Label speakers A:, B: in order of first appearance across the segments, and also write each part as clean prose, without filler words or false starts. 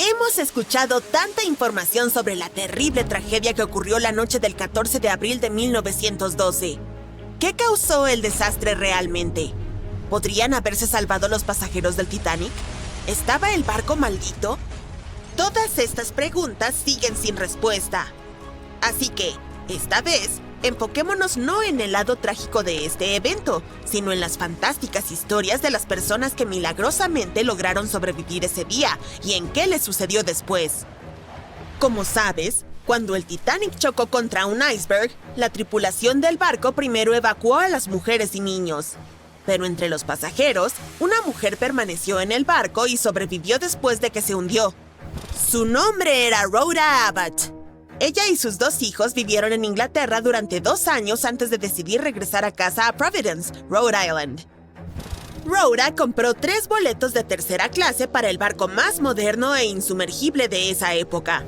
A: Hemos escuchado tanta información sobre la terrible tragedia que ocurrió la noche del 14 de abril de 1912. ¿Qué causó el desastre realmente? ¿Podrían haberse salvado los pasajeros del Titanic? ¿Estaba el barco maldito? Todas estas preguntas siguen sin respuesta. Así que, esta vez, enfoquémonos no en el lado trágico de este evento, sino en las fantásticas historias de las personas que milagrosamente lograron sobrevivir ese día y en qué les sucedió después. Como sabes, cuando el Titanic chocó contra un iceberg, la tripulación del barco primero evacuó a las mujeres y niños. Pero entre los pasajeros, una mujer permaneció en el barco y sobrevivió después de que se hundió. Su nombre era Rhoda Abbott. Ella y sus 2 hijos vivieron en Inglaterra durante 2 años antes de decidir regresar a casa a Providence, Rhode Island. Rhoda compró 3 boletos de tercera clase para el barco más moderno e insumergible de esa época.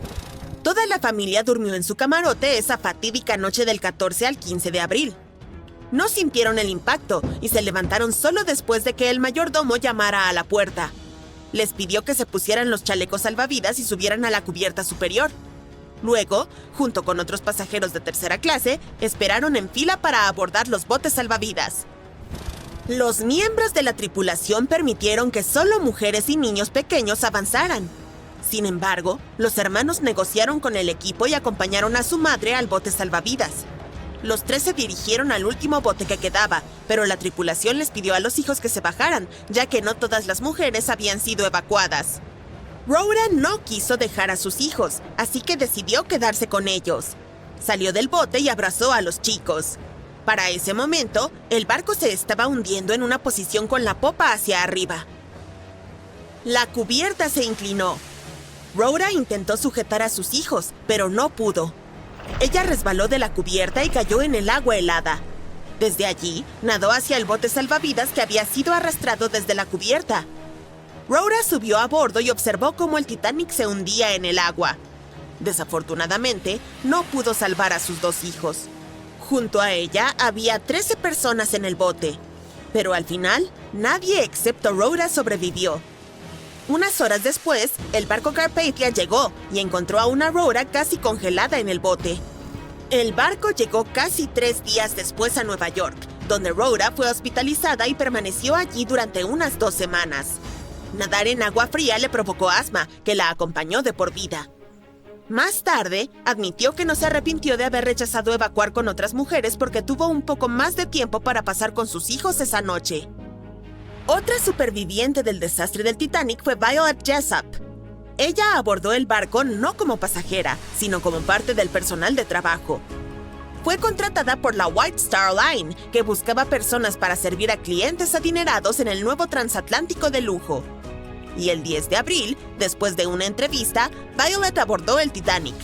A: Toda la familia durmió en su camarote esa fatídica noche del 14 al 15 de abril. No sintieron el impacto y se levantaron solo después de que el mayordomo llamara a la puerta. Les pidió que se pusieran los chalecos salvavidas y subieran a la cubierta superior. Luego, junto con otros pasajeros de tercera clase, esperaron en fila para abordar los botes salvavidas. Los miembros de la tripulación permitieron que solo mujeres y niños pequeños avanzaran. Sin embargo, los hermanos negociaron con el equipo y acompañaron a su madre al bote salvavidas. Los 3 se dirigieron al último bote que quedaba, pero la tripulación les pidió a los hijos que se bajaran, ya que no todas las mujeres habían sido evacuadas. Rhoda no quiso dejar a sus hijos, así que decidió quedarse con ellos. Salió del bote y abrazó a los chicos. Para ese momento, el barco se estaba hundiendo en una posición con la popa hacia arriba. La cubierta se inclinó. Rhoda intentó sujetar a sus hijos, pero no pudo. Ella resbaló de la cubierta y cayó en el agua helada. Desde allí, nadó hacia el bote salvavidas que había sido arrastrado desde la cubierta. Rhoda subió a bordo y observó cómo el Titanic se hundía en el agua. Desafortunadamente, no pudo salvar a sus 2 hijos. Junto a ella había 13 personas en el bote. Pero al final, nadie excepto Rhoda sobrevivió. Unas horas después, el barco Carpathia llegó y encontró a una Rhoda casi congelada en el bote. El barco llegó casi 3 días después a Nueva York, donde Rhoda fue hospitalizada y permaneció allí durante unas 2 semanas. Nadar en agua fría le provocó asma, que la acompañó de por vida. Más tarde, admitió que no se arrepintió de haber rechazado evacuar con otras mujeres porque tuvo un poco más de tiempo para pasar con sus hijos esa noche. Otra superviviente del desastre del Titanic fue Violet Jessop. Ella abordó el barco no como pasajera, sino como parte del personal de trabajo. Fue contratada por la White Star Line, que buscaba personas para servir a clientes adinerados en el nuevo transatlántico de lujo. Y el 10 de abril, después de una entrevista, Violet abordó el Titanic.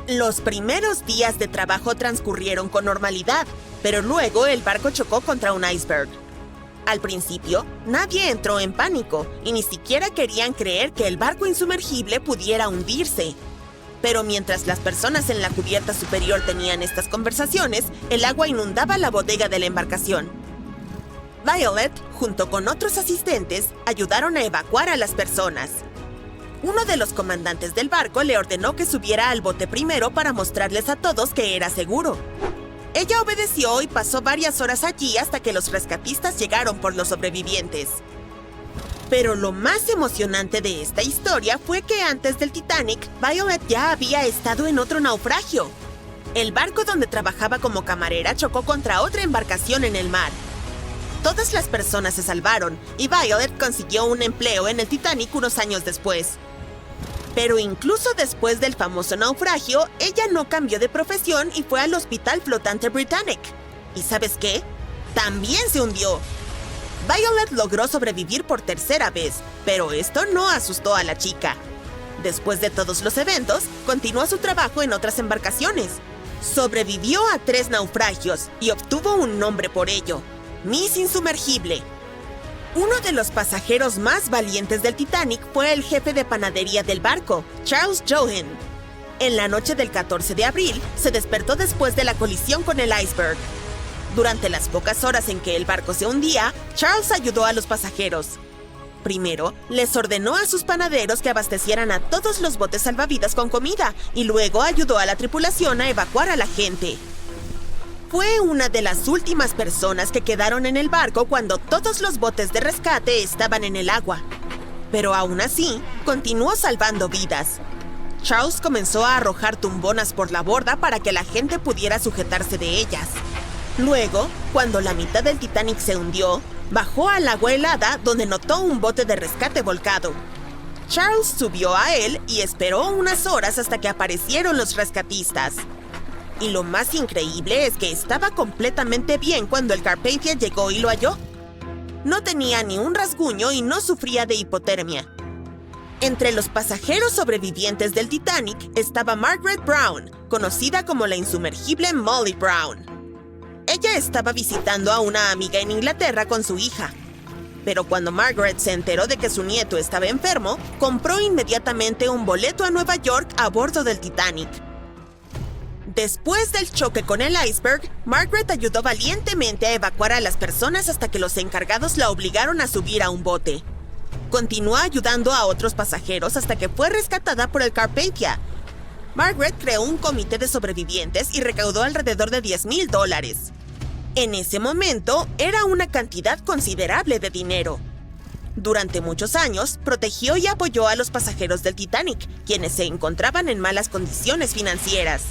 A: Los primeros días de trabajo transcurrieron con normalidad, pero luego el barco chocó contra un iceberg. Al principio, nadie entró en pánico y ni siquiera querían creer que el barco insumergible pudiera hundirse. Pero mientras las personas en la cubierta superior tenían estas conversaciones, el agua inundaba la bodega de la embarcación. Violet, junto con otros asistentes, ayudaron a evacuar a las personas. Uno de los comandantes del barco le ordenó que subiera al bote primero para mostrarles a todos que era seguro. Ella obedeció y pasó varias horas allí hasta que los rescatistas llegaron por los sobrevivientes. Pero lo más emocionante de esta historia fue que antes del Titanic, Violet ya había estado en otro naufragio. El barco donde trabajaba como camarera chocó contra otra embarcación en el mar. Todas las personas se salvaron y Violet consiguió un empleo en el Titanic unos años después. Pero incluso después del famoso naufragio, ella no cambió de profesión y fue al Hospital Flotante Britannic. ¿Y sabes qué? También se hundió. Violet logró sobrevivir por tercera vez, pero esto no asustó a la chica. Después de todos los eventos, continuó su trabajo en otras embarcaciones. Sobrevivió a 3 naufragios y obtuvo un nombre por ello: Miss Insumergible. Uno de los pasajeros más valientes del Titanic fue el jefe de panadería del barco, Charles Johan. En la noche del 14 de abril, se despertó después de la colisión con el iceberg. Durante las pocas horas en que el barco se hundía, Charles ayudó a los pasajeros. Primero, les ordenó a sus panaderos que abastecieran a todos los botes salvavidas con comida y luego ayudó a la tripulación a evacuar a la gente. Fue una de las últimas personas que quedaron en el barco cuando todos los botes de rescate estaban en el agua. Pero aún así, continuó salvando vidas. Charles comenzó a arrojar tumbonas por la borda para que la gente pudiera sujetarse de ellas. Luego, cuando la mitad del Titanic se hundió, bajó al agua helada donde notó un bote de rescate volcado. Charles subió a él y esperó unas horas hasta que aparecieron los rescatistas. Y lo más increíble es que estaba completamente bien cuando el Carpathia llegó y lo halló. No tenía ni un rasguño y no sufría de hipotermia. Entre los pasajeros sobrevivientes del Titanic estaba Margaret Brown, conocida como la insumergible Molly Brown. Ella estaba visitando a una amiga en Inglaterra con su hija. Pero cuando Margaret se enteró de que su nieto estaba enfermo, compró inmediatamente un boleto a Nueva York a bordo del Titanic. Después del choque con el iceberg, Margaret ayudó valientemente a evacuar a las personas hasta que los encargados la obligaron a subir a un bote. Continuó ayudando a otros pasajeros hasta que fue rescatada por el Carpathia. Margaret creó un comité de sobrevivientes y recaudó alrededor de $10,000. En ese momento, era una cantidad considerable de dinero. Durante muchos años, protegió y apoyó a los pasajeros del Titanic, quienes se encontraban en malas condiciones financieras.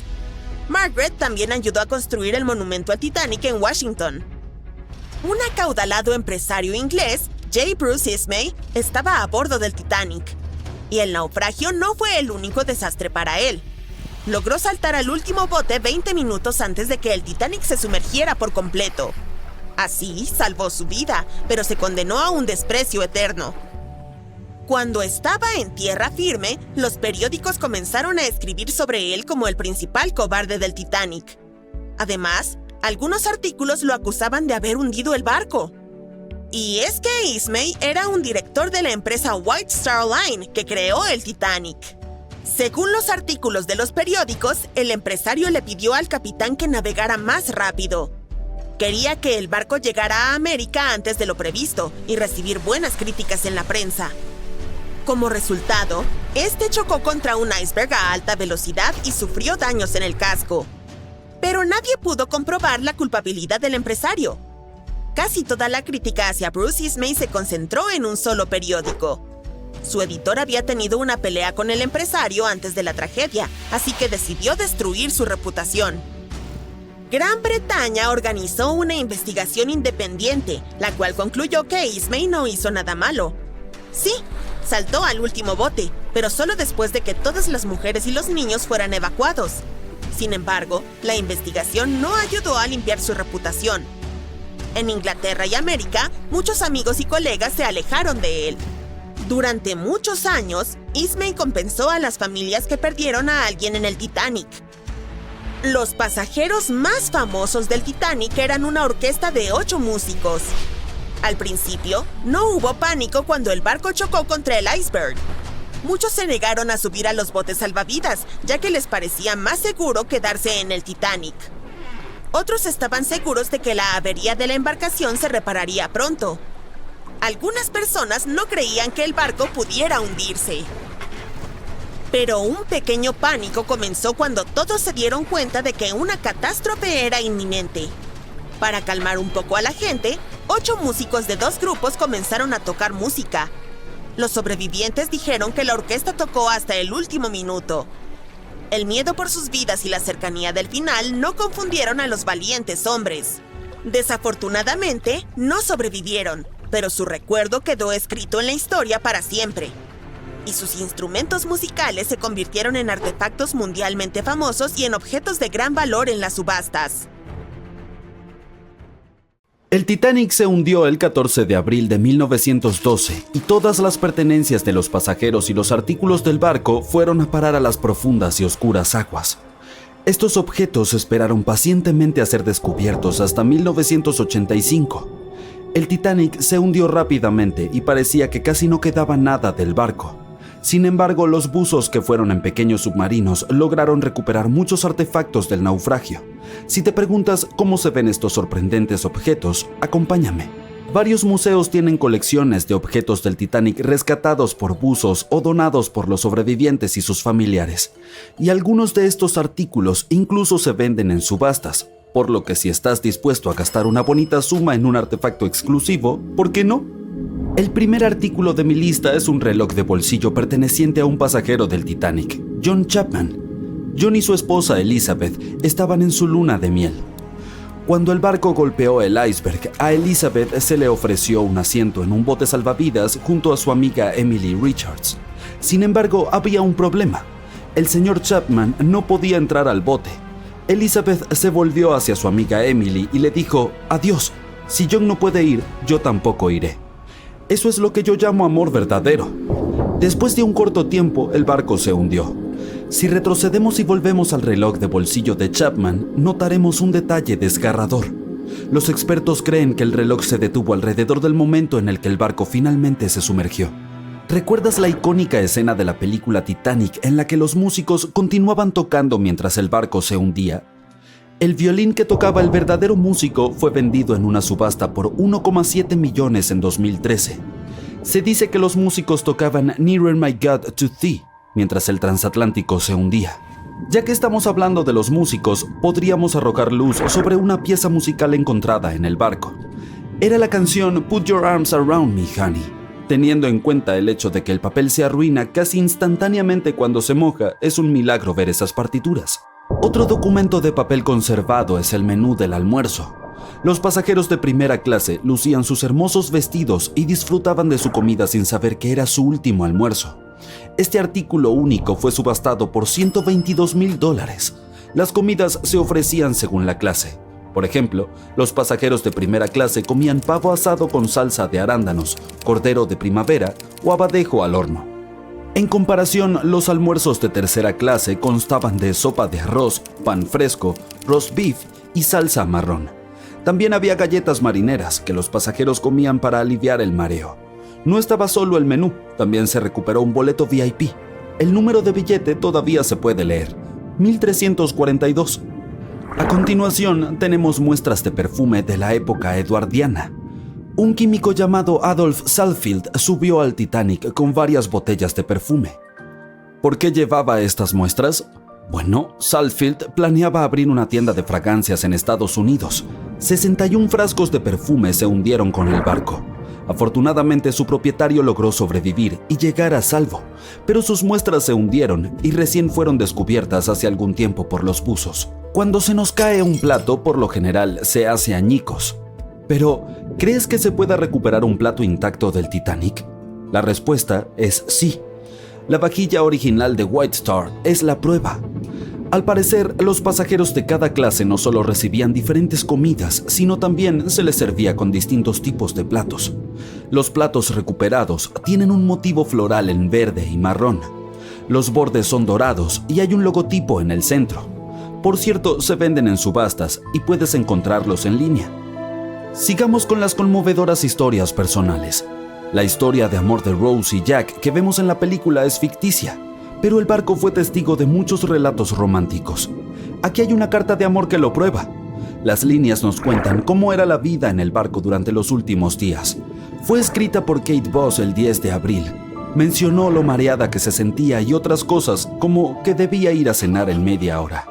A: Margaret también ayudó a construir el monumento al Titanic en Washington. Un acaudalado empresario inglés, J. Bruce Ismay, estaba a bordo del Titanic. Y el naufragio no fue el único desastre para él. Logró saltar al último bote 20 minutos antes de que el Titanic se sumergiera por completo. Así, salvó su vida, pero se condenó a un desprecio eterno. Cuando estaba en tierra firme, los periódicos comenzaron a escribir sobre él como el principal cobarde del Titanic. Además, algunos artículos lo acusaban de haber hundido el barco. Y es que Ismay era un director de la empresa White Star Line que creó el Titanic. Según los artículos de los periódicos, el empresario le pidió al capitán que navegara más rápido. Quería que el barco llegara a América antes de lo previsto y recibir buenas críticas en la prensa. Como resultado, este chocó contra un iceberg a alta velocidad y sufrió daños en el casco. Pero nadie pudo comprobar la culpabilidad del empresario. Casi toda la crítica hacia Bruce Ismay se concentró en un solo periódico. Su editor había tenido una pelea con el empresario antes de la tragedia, así que decidió destruir su reputación. Gran Bretaña organizó una investigación independiente, la cual concluyó que Ismay no hizo nada malo. Sí, saltó al último bote, pero solo después de que todas las mujeres y los niños fueran evacuados. Sin embargo, la investigación no ayudó a limpiar su reputación. En Inglaterra y América, muchos amigos y colegas se alejaron de él. Durante muchos años, Ismay compensó a las familias que perdieron a alguien en el Titanic. Los pasajeros más famosos del Titanic eran una orquesta de 8 músicos. Al principio, no hubo pánico cuando el barco chocó contra el iceberg. Muchos se negaron a subir a los botes salvavidas, ya que les parecía más seguro quedarse en el Titanic. Otros estaban seguros de que la avería de la embarcación se repararía pronto. Algunas personas no creían que el barco pudiera hundirse. Pero un pequeño pánico comenzó cuando todos se dieron cuenta de que una catástrofe era inminente. Para calmar un poco a la gente, 8 músicos de 2 grupos comenzaron a tocar música. Los sobrevivientes dijeron que la orquesta tocó hasta el último minuto. El miedo por sus vidas y la cercanía del final no confundieron a los valientes hombres. Desafortunadamente, no sobrevivieron, pero su recuerdo quedó escrito en la historia para siempre. Y sus instrumentos musicales se convirtieron en artefactos mundialmente famosos y en objetos de gran valor en las subastas.
B: El Titanic se hundió el 14 de abril de 1912 y todas las pertenencias de los pasajeros y los artículos del barco fueron a parar a las profundas y oscuras aguas. Estos objetos esperaron pacientemente a ser descubiertos hasta 1985. El Titanic se hundió rápidamente y parecía que casi no quedaba nada del barco. Sin embargo, los buzos que fueron en pequeños submarinos lograron recuperar muchos artefactos del naufragio. Si te preguntas cómo se ven estos sorprendentes objetos, acompáñame. Varios museos tienen colecciones de objetos del Titanic rescatados por buzos o donados por los sobrevivientes y sus familiares, y algunos de estos artículos incluso se venden en subastas, por lo que si estás dispuesto a gastar una bonita suma en un artefacto exclusivo, ¿por qué no? El primer artículo de mi lista es un reloj de bolsillo perteneciente a un pasajero del Titanic, John Chapman. John y su esposa Elizabeth estaban en su luna de miel. Cuando el barco golpeó el iceberg, a Elizabeth se le ofreció un asiento en un bote salvavidas junto a su amiga Emily Richards. Sin embargo, había un problema. El señor Chapman no podía entrar al bote. Elizabeth se volvió hacia su amiga Emily y le dijo: «Adiós, si John no puede ir, yo tampoco iré». Eso es lo que yo llamo amor verdadero. Después de un corto tiempo, el barco se hundió. Si retrocedemos y volvemos al reloj de bolsillo de Chapman, notaremos un detalle desgarrador. Los expertos creen que el reloj se detuvo alrededor del momento en el que el barco finalmente se sumergió. ¿Recuerdas la icónica escena de la película Titanic en la que los músicos continuaban tocando mientras el barco se hundía? El violín que tocaba el verdadero músico fue vendido en una subasta por 1,7 millones en 2013. Se dice que los músicos tocaban Nearer My God to Thee mientras el transatlántico se hundía. Ya que estamos hablando de los músicos, podríamos arrojar luz sobre una pieza musical encontrada en el barco. Era la canción Put Your Arms Around Me, Honey. Teniendo en cuenta el hecho de que el papel se arruina casi instantáneamente cuando se moja, es un milagro ver esas partituras. Otro documento de papel conservado es el menú del almuerzo. Los pasajeros de primera clase lucían sus hermosos vestidos y disfrutaban de su comida sin saber que era su último almuerzo. Este artículo único fue subastado por $122,000. Las comidas se ofrecían según la clase. Por ejemplo, los pasajeros de primera clase comían pavo asado con salsa de arándanos, cordero de primavera o abadejo al horno. En comparación, los almuerzos de tercera clase constaban de sopa de arroz, pan fresco, roast beef y salsa marrón. También había galletas marineras que los pasajeros comían para aliviar el mareo. No estaba solo el menú, también se recuperó un boleto VIP. El número de billete todavía se puede leer, 1342. A continuación, tenemos muestras de perfume de la época eduardiana. Un químico llamado Adolf Salfield subió al Titanic con varias botellas de perfume. ¿Por qué llevaba estas muestras? Bueno, Salfield planeaba abrir una tienda de fragancias en Estados Unidos. 61 frascos de perfume se hundieron con el barco. Afortunadamente, su propietario logró sobrevivir y llegar a salvo, pero sus muestras se hundieron y recién fueron descubiertas hace algún tiempo por los buzos. Cuando se nos cae un plato, por lo general se hace añicos. Pero, ¿crees que se pueda recuperar un plato intacto del Titanic? La respuesta es sí. La vajilla original de White Star es la prueba. Al parecer, los pasajeros de cada clase no solo recibían diferentes comidas, sino también se les servía con distintos tipos de platos. Los platos recuperados tienen un motivo floral en verde y marrón. Los bordes son dorados y hay un logotipo en el centro. Por cierto, se venden en subastas y puedes encontrarlos en línea. Sigamos con las conmovedoras historias personales. La historia de amor de Rose y Jack que vemos en la película es ficticia, pero el barco fue testigo de muchos relatos románticos. Aquí hay una carta de amor que lo prueba. Las líneas nos cuentan cómo era la vida en el barco durante los últimos días. Fue escrita por Kate Boss el 10 de abril. Mencionó lo mareada que se sentía y otras cosas, como que debía ir a cenar en media hora.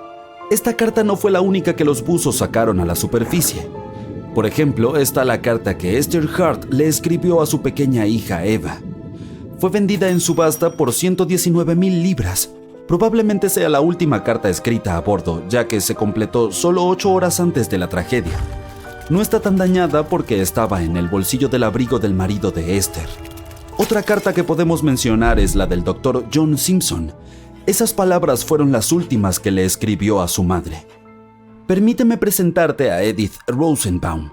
B: Esta carta no fue la única que los buzos sacaron a la superficie. Por ejemplo, está la carta que Esther Hart le escribió a su pequeña hija Eva. Fue vendida en subasta por 119,000 libras. Probablemente sea la última carta escrita a bordo, ya que se completó solo 8 horas antes de la tragedia. No está tan dañada porque estaba en el bolsillo del abrigo del marido de Esther. Otra carta que podemos mencionar es la del Dr. John Simpson. Esas palabras fueron las últimas que le escribió a su madre. Permíteme presentarte a Edith Rosenbaum.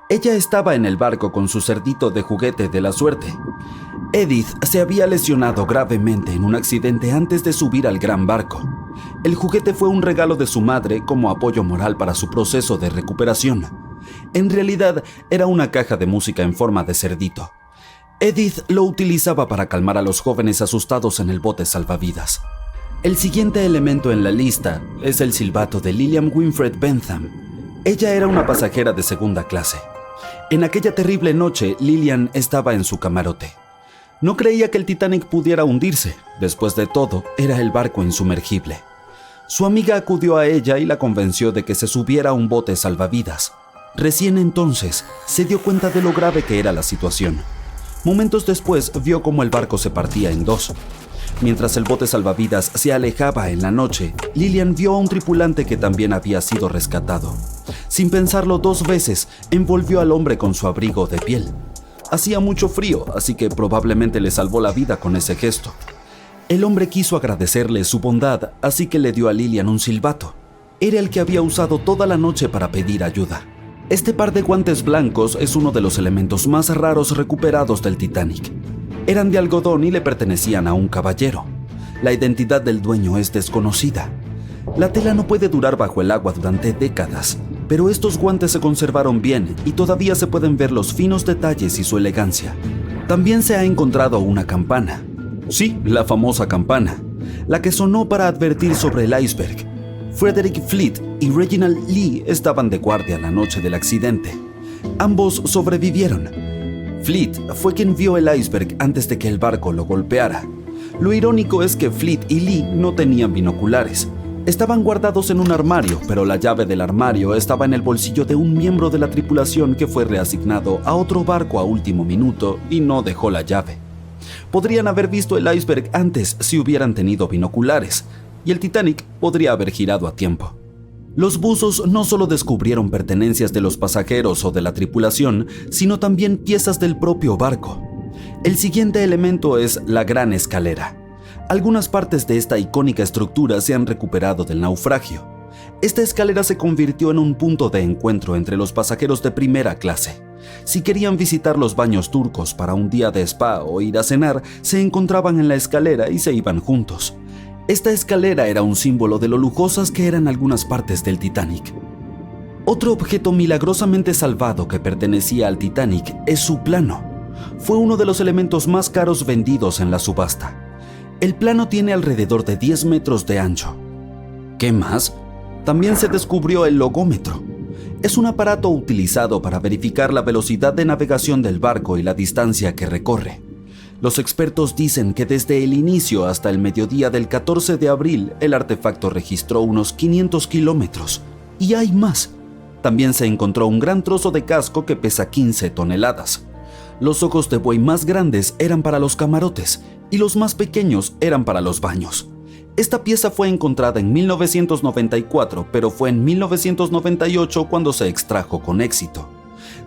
B: Ella estaba en el barco con su cerdito de juguete de la suerte. Edith se había lesionado gravemente en un accidente antes de subir al gran barco. El juguete fue un regalo de su madre como apoyo moral para su proceso de recuperación. En realidad, era una caja de música en forma de cerdito. Edith lo utilizaba para calmar a los jóvenes asustados en el bote salvavidas. El siguiente elemento en la lista es el silbato de Lillian Winfred Bentham. Ella era una pasajera de segunda clase. En aquella terrible noche, Lillian estaba en su camarote. No creía que el Titanic pudiera hundirse. Después de todo, era el barco insumergible. Su amiga acudió a ella y la convenció de que se subiera a un bote salvavidas. Recién entonces se dio cuenta de lo grave que era la situación. Momentos después vio cómo el barco se partía en dos. Mientras el bote salvavidas se alejaba en la noche, Lillian vio a un tripulante que también había sido rescatado. Sin pensarlo dos veces, envolvió al hombre con su abrigo de piel. Hacía mucho frío, así que probablemente le salvó la vida con ese gesto. El hombre quiso agradecerle su bondad, así que le dio a Lillian un silbato. Era el que había usado toda la noche para pedir ayuda. Este par de guantes blancos es uno de los elementos más raros recuperados del Titanic. Eran de algodón y le pertenecían a un caballero. La identidad del dueño es desconocida. La tela no puede durar bajo el agua durante décadas, pero estos guantes se conservaron bien y todavía se pueden ver los finos detalles y su elegancia. También se ha encontrado una campana. Sí, la famosa campana, la que sonó para advertir sobre el iceberg. Frederick Fleet y Reginald Lee estaban de guardia la noche del accidente. Ambos sobrevivieron. Fleet fue quien vio el iceberg antes de que el barco lo golpeara. Lo irónico es que Fleet y Lee no tenían binoculares. Estaban guardados en un armario, pero la llave del armario estaba en el bolsillo de un miembro de la tripulación que fue reasignado a otro barco a último minuto y no dejó la llave. Podrían haber visto el iceberg antes si hubieran tenido binoculares, y el Titanic podría haber girado a tiempo. Los buzos no solo descubrieron pertenencias de los pasajeros o de la tripulación, sino también piezas del propio barco. El siguiente elemento es la Gran Escalera. Algunas partes de esta icónica estructura se han recuperado del naufragio. Esta escalera se convirtió en un punto de encuentro entre los pasajeros de primera clase. Si querían visitar los baños turcos para un día de spa o ir a cenar, se encontraban en la escalera y se iban juntos. Esta escalera era un símbolo de lo lujosas que eran algunas partes del Titanic. Otro objeto milagrosamente salvado que pertenecía al Titanic es su plano. Fue uno de los elementos más caros vendidos en la subasta. El plano tiene alrededor de 10 metros de ancho. ¿Qué más? También se descubrió el logómetro. Es un aparato utilizado para verificar la velocidad de navegación del barco y la distancia que recorre. Los expertos dicen que desde el inicio hasta el mediodía del 14 de abril, el artefacto registró unos 500 kilómetros. Y hay más. También se encontró un gran trozo de casco que pesa 15 toneladas. Los ojos de buey más grandes eran para los camarotes y los más pequeños eran para los baños. Esta pieza fue encontrada en 1994, pero fue en 1998 cuando se extrajo con éxito.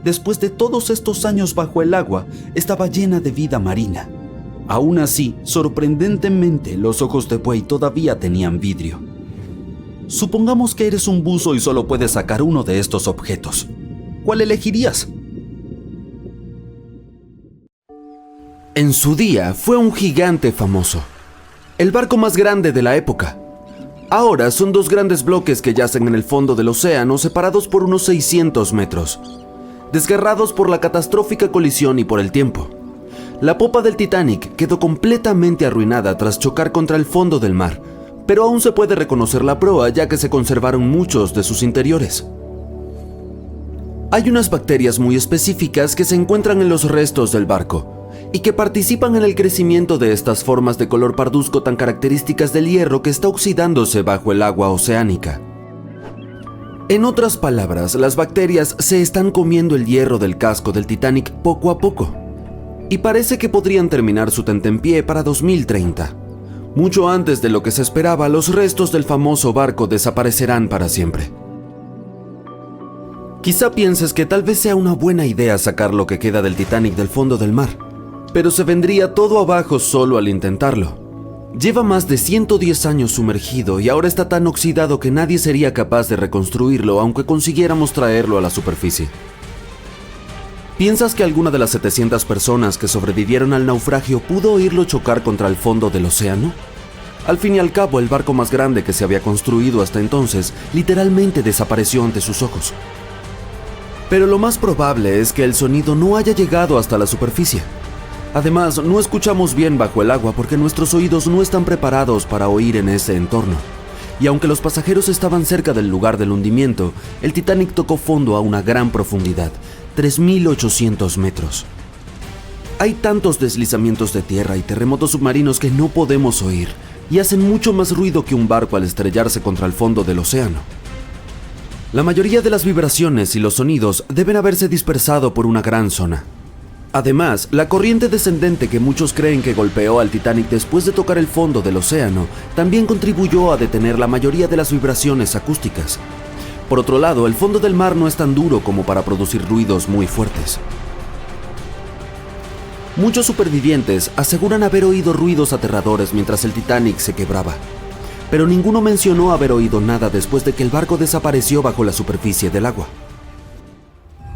B: Después de todos estos años bajo el agua, estaba llena de vida marina. Aún así, sorprendentemente, los ojos de buey todavía tenían vidrio. Supongamos que eres un buzo y solo puedes sacar uno de estos objetos. ¿Cuál elegirías?
C: En su día fue un gigante famoso, el barco más grande de la época. Ahora son dos grandes bloques que yacen en el fondo del océano, separados por unos 600 metros, desgarrados por la catastrófica colisión y por el tiempo. La popa del Titanic quedó completamente arruinada tras chocar contra el fondo del mar, pero aún se puede reconocer la proa ya que se conservaron muchos de sus interiores. Hay unas bacterias muy específicas que se encuentran en los restos del barco y que participan en el crecimiento de estas formas de color parduzco tan características del hierro que está oxidándose bajo el agua oceánica. En otras palabras, las bacterias se están comiendo el hierro del casco del Titanic poco a poco, y parece que podrían terminar su tentempié para 2030. Mucho antes de lo que se esperaba, los restos del famoso barco desaparecerán para siempre. Quizá pienses que tal vez sea una buena idea sacar lo que queda del Titanic del fondo del mar, pero se vendría todo abajo solo al intentarlo. Lleva más de 110 años sumergido y ahora está tan oxidado que nadie sería capaz de reconstruirlo aunque consiguiéramos traerlo a la superficie. ¿Piensas que alguna de las 700 personas que sobrevivieron al naufragio pudo oírlo chocar contra el fondo del océano? Al fin y al cabo, el barco más grande que se había construido hasta entonces literalmente desapareció ante sus ojos. Pero lo más probable es que el sonido no haya llegado hasta la superficie. Además, no escuchamos bien bajo el agua porque nuestros oídos no están preparados para oír en ese entorno. Y aunque los pasajeros estaban cerca del lugar del hundimiento, el Titanic tocó fondo a una gran profundidad, 3.800 metros. Hay tantos deslizamientos de tierra y terremotos submarinos que no podemos oír y hacen mucho más ruido que un barco al estrellarse contra el fondo del océano. La mayoría de las vibraciones y los sonidos deben haberse dispersado por una gran zona. Además, la corriente descendente que muchos creen que golpeó al Titanic después de tocar el fondo del océano también contribuyó a detener la mayoría de las vibraciones acústicas. Por otro lado, el fondo del mar no es tan duro como para producir ruidos muy fuertes. Muchos supervivientes aseguran haber oído ruidos aterradores mientras el Titanic se quebraba, pero ninguno mencionó haber oído nada después de que el barco desapareció bajo la superficie del agua.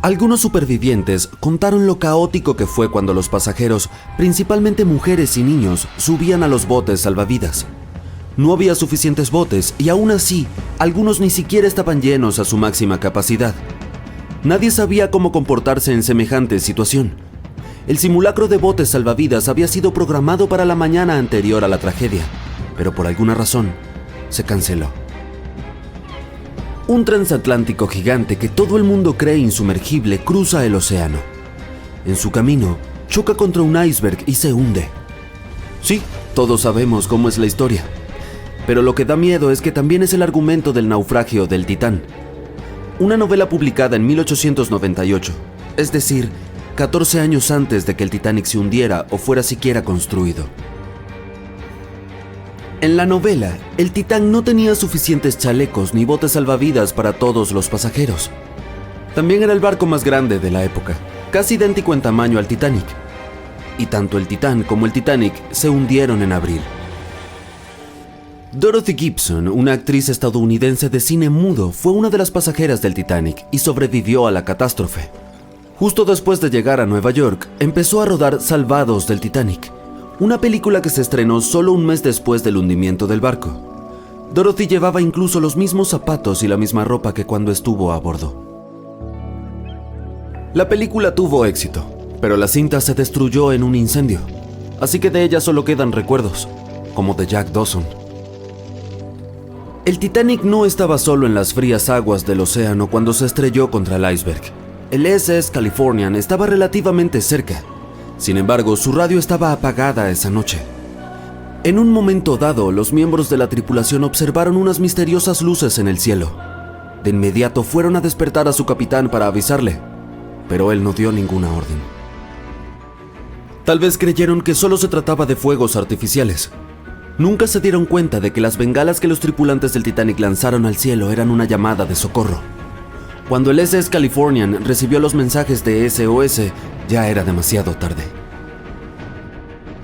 C: Algunos supervivientes contaron lo caótico que fue cuando los pasajeros, principalmente mujeres y niños, subían a los botes salvavidas. No había suficientes botes y aún así, algunos ni siquiera estaban llenos a su máxima capacidad. Nadie sabía cómo comportarse en semejante situación. El simulacro de botes salvavidas había sido programado para la mañana anterior a la tragedia, pero por alguna razón se canceló. Un transatlántico gigante que todo el mundo cree insumergible cruza el océano. En su camino, choca contra un iceberg y se hunde. Sí, todos sabemos cómo es la historia, pero lo que da miedo es que también es el argumento del naufragio del Titán, una novela publicada en 1898, es decir, 14 años antes de que el Titanic se hundiera o fuera siquiera construido. En la novela, el Titán no tenía suficientes chalecos ni botes salvavidas para todos los pasajeros. También era el barco más grande de la época, casi idéntico en tamaño al Titanic. Y tanto el Titán como el Titanic se hundieron en abril. Dorothy Gibson, una actriz estadounidense de cine mudo, fue una de las pasajeras del Titanic y sobrevivió a la catástrofe. Justo después de llegar a Nueva York, empezó a rodar Salvados del Titanic, una película que se estrenó solo un mes después del hundimiento del barco. Dorothy llevaba incluso los mismos zapatos y la misma ropa que cuando estuvo a bordo. La película tuvo éxito, pero la cinta se destruyó en un incendio, así que de ella solo quedan recuerdos, como de Jack Dawson. El Titanic no estaba solo en las frías aguas del océano cuando se estrelló contra el iceberg. El SS Californian estaba relativamente cerca. Sin embargo, su radio estaba apagada esa noche. En un momento dado, los miembros de la tripulación observaron unas misteriosas luces en el cielo. De inmediato fueron a despertar a su capitán para avisarle, pero él no dio ninguna orden. Tal vez creyeron que solo se trataba de fuegos artificiales. Nunca se dieron cuenta de que las bengalas que los tripulantes del Titanic lanzaron al cielo eran una llamada de socorro. Cuando el SS Californian recibió los mensajes de SOS, ya era demasiado tarde.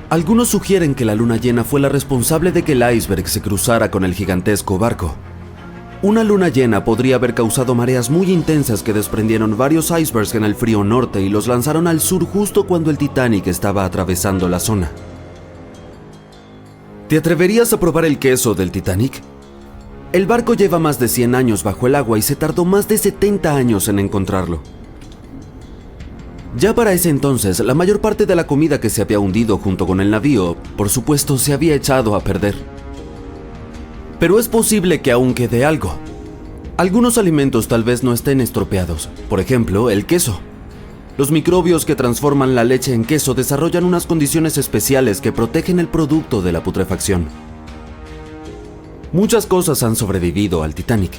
C: Algunos sugieren que la luna llena fue la responsable de que el iceberg se cruzara con el gigantesco barco. Una luna llena podría haber causado mareas muy intensas que desprendieron varios icebergs en el frío norte y los lanzaron al sur justo cuando el Titanic estaba atravesando la zona. ¿Te atreverías a probar el queso del Titanic? El barco lleva más de 100 años bajo el agua y se tardó más de 70 años en encontrarlo. Ya para ese entonces, la mayor parte de la comida que se había hundido junto con el navío, por supuesto, se había echado a perder. Pero es posible que aún quede algo. Algunos alimentos tal vez no estén estropeados, por ejemplo, el queso. Los microbios que transforman la leche en queso desarrollan unas condiciones especiales que protegen el producto de la putrefacción. Muchas cosas han sobrevivido al Titanic.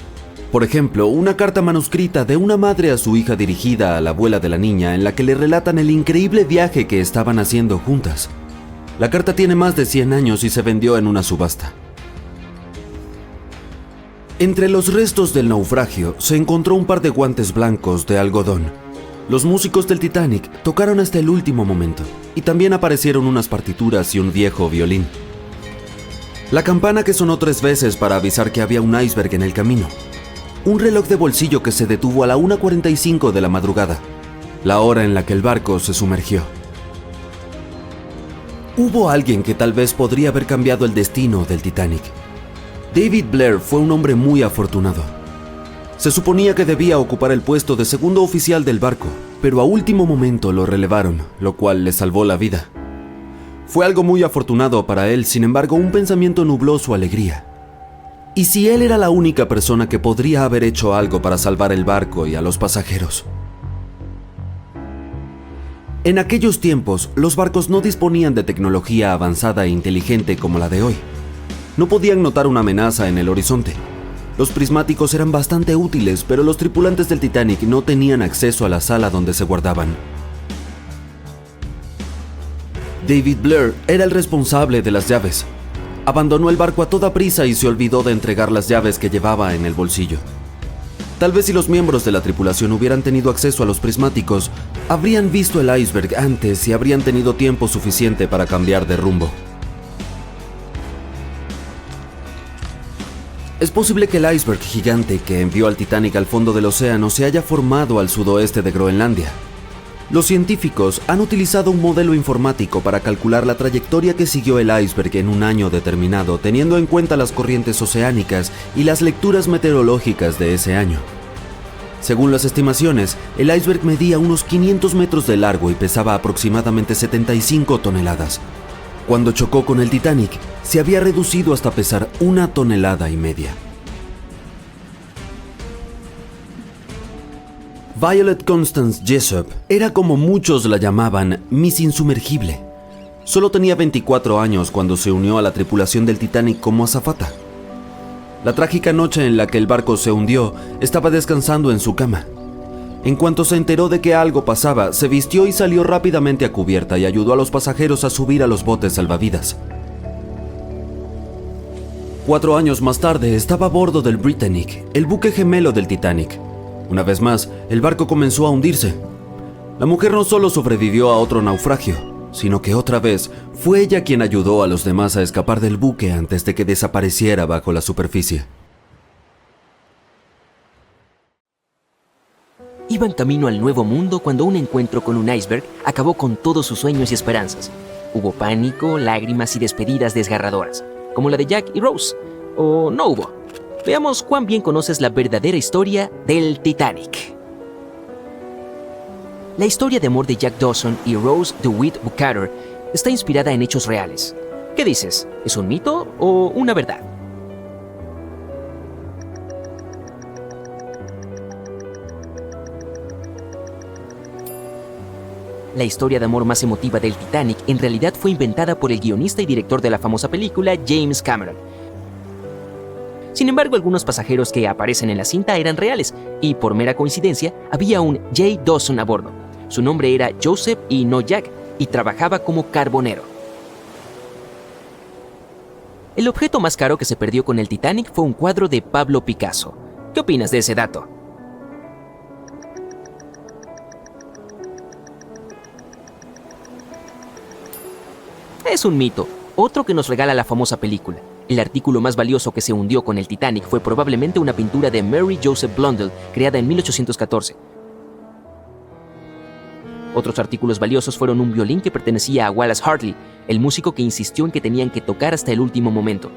C: Por ejemplo, una carta manuscrita de una madre a su hija dirigida a la abuela de la niña en la que le relatan el increíble viaje que estaban haciendo juntas. La carta tiene más de 100 años y se vendió en una subasta. Entre los restos del naufragio se encontró un par de guantes blancos de algodón. Los músicos del Titanic tocaron hasta el último momento y también aparecieron unas partituras y un viejo violín. La campana que sonó 3 veces para avisar que había un iceberg en el camino. Un reloj de bolsillo que se detuvo a la 1:45 de la madrugada, la hora en la que el barco se sumergió. Hubo alguien que tal vez podría haber cambiado el destino del Titanic. David Blair fue un hombre muy afortunado. Se suponía que debía ocupar el puesto de segundo oficial del barco, pero a último momento lo relevaron, lo cual le salvó la vida. Fue algo muy afortunado para él, sin embargo, un pensamiento nubló su alegría. ¿Y si él era la única persona que podría haber hecho algo para salvar el barco y a los pasajeros? En aquellos tiempos, los barcos no disponían de tecnología avanzada e inteligente como la de hoy. No podían notar una amenaza en el horizonte. Los prismáticos eran bastante útiles, pero los tripulantes del Titanic no tenían acceso a la sala donde se guardaban. David Blair era el responsable de las llaves. Abandonó el barco a toda prisa y se olvidó de entregar las llaves que llevaba en el bolsillo. Tal vez si los miembros de la tripulación hubieran tenido acceso a los prismáticos, habrían visto el iceberg antes y habrían tenido tiempo suficiente para cambiar de rumbo. Es posible que el iceberg gigante que envió al Titanic al fondo del océano se haya formado al sudoeste de Groenlandia. Los científicos han utilizado un modelo informático para calcular la trayectoria que siguió el iceberg en un año determinado, teniendo en cuenta las corrientes oceánicas y las lecturas meteorológicas de ese año. Según las estimaciones, el iceberg medía unos 500 metros de largo y pesaba aproximadamente 75 toneladas. Cuando chocó con el Titanic, se había reducido hasta pesar 1,5 toneladas. Violet Constance Jessop era, como muchos la llamaban, Miss Insumergible. Solo tenía 24 años cuando se unió a la tripulación del Titanic como azafata. La trágica noche en la que el barco se hundió, estaba descansando en su cama. En cuanto se enteró de que algo pasaba, se vistió y salió rápidamente a cubierta y ayudó a los pasajeros a subir a los botes salvavidas. 4 años más tarde estaba a bordo del Britannic, el buque gemelo del Titanic. Una vez más, el barco comenzó a hundirse. La mujer no solo sobrevivió a otro naufragio, sino que otra vez fue ella quien ayudó a los demás a escapar del buque antes de que desapareciera bajo la superficie.
D: Iban camino al Nuevo Mundo cuando un encuentro con un iceberg acabó con todos sus sueños y esperanzas. Hubo pánico, lágrimas y despedidas desgarradoras, como la de Jack y Rose. ¿O no hubo? Veamos cuán bien conoces la verdadera historia del Titanic. La historia de amor de Jack Dawson y Rose DeWitt Bukater está inspirada en hechos reales. ¿Qué dices? ¿Es un mito o una verdad? La historia de amor más emotiva del Titanic en realidad fue inventada por el guionista y director de la famosa película James Cameron. Sin embargo, algunos pasajeros que aparecen en la cinta eran reales, y por mera coincidencia, había un J. Dawson a bordo. Su nombre era Joseph y no Jack, y trabajaba como carbonero. El objeto más caro que se perdió con el Titanic fue un cuadro de Pablo Picasso. ¿Qué opinas de ese dato? Es un mito, otro que nos regala la famosa película. El artículo más valioso que se hundió con el Titanic fue probablemente una pintura de Mary Joseph Blundell, creada en 1814. Otros artículos valiosos fueron un violín que pertenecía a Wallace Hartley, el músico que insistió en que tenían que tocar hasta el último momento.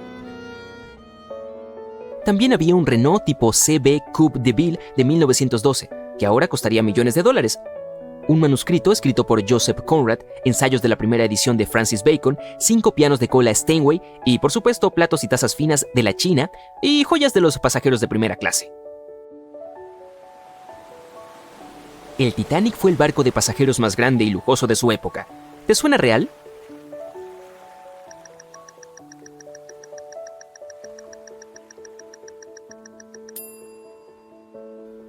D: También había un Renault tipo CB Coupe de Ville de 1912, que ahora costaría millones de dólares. Un manuscrito escrito por Joseph Conrad, ensayos de la primera edición de Francis Bacon, 5 pianos de cola Steinway y, por supuesto, platos y tazas finas de la China y joyas de los pasajeros de primera clase. El Titanic fue el barco de pasajeros más grande y lujoso de su época. ¿Te suena real?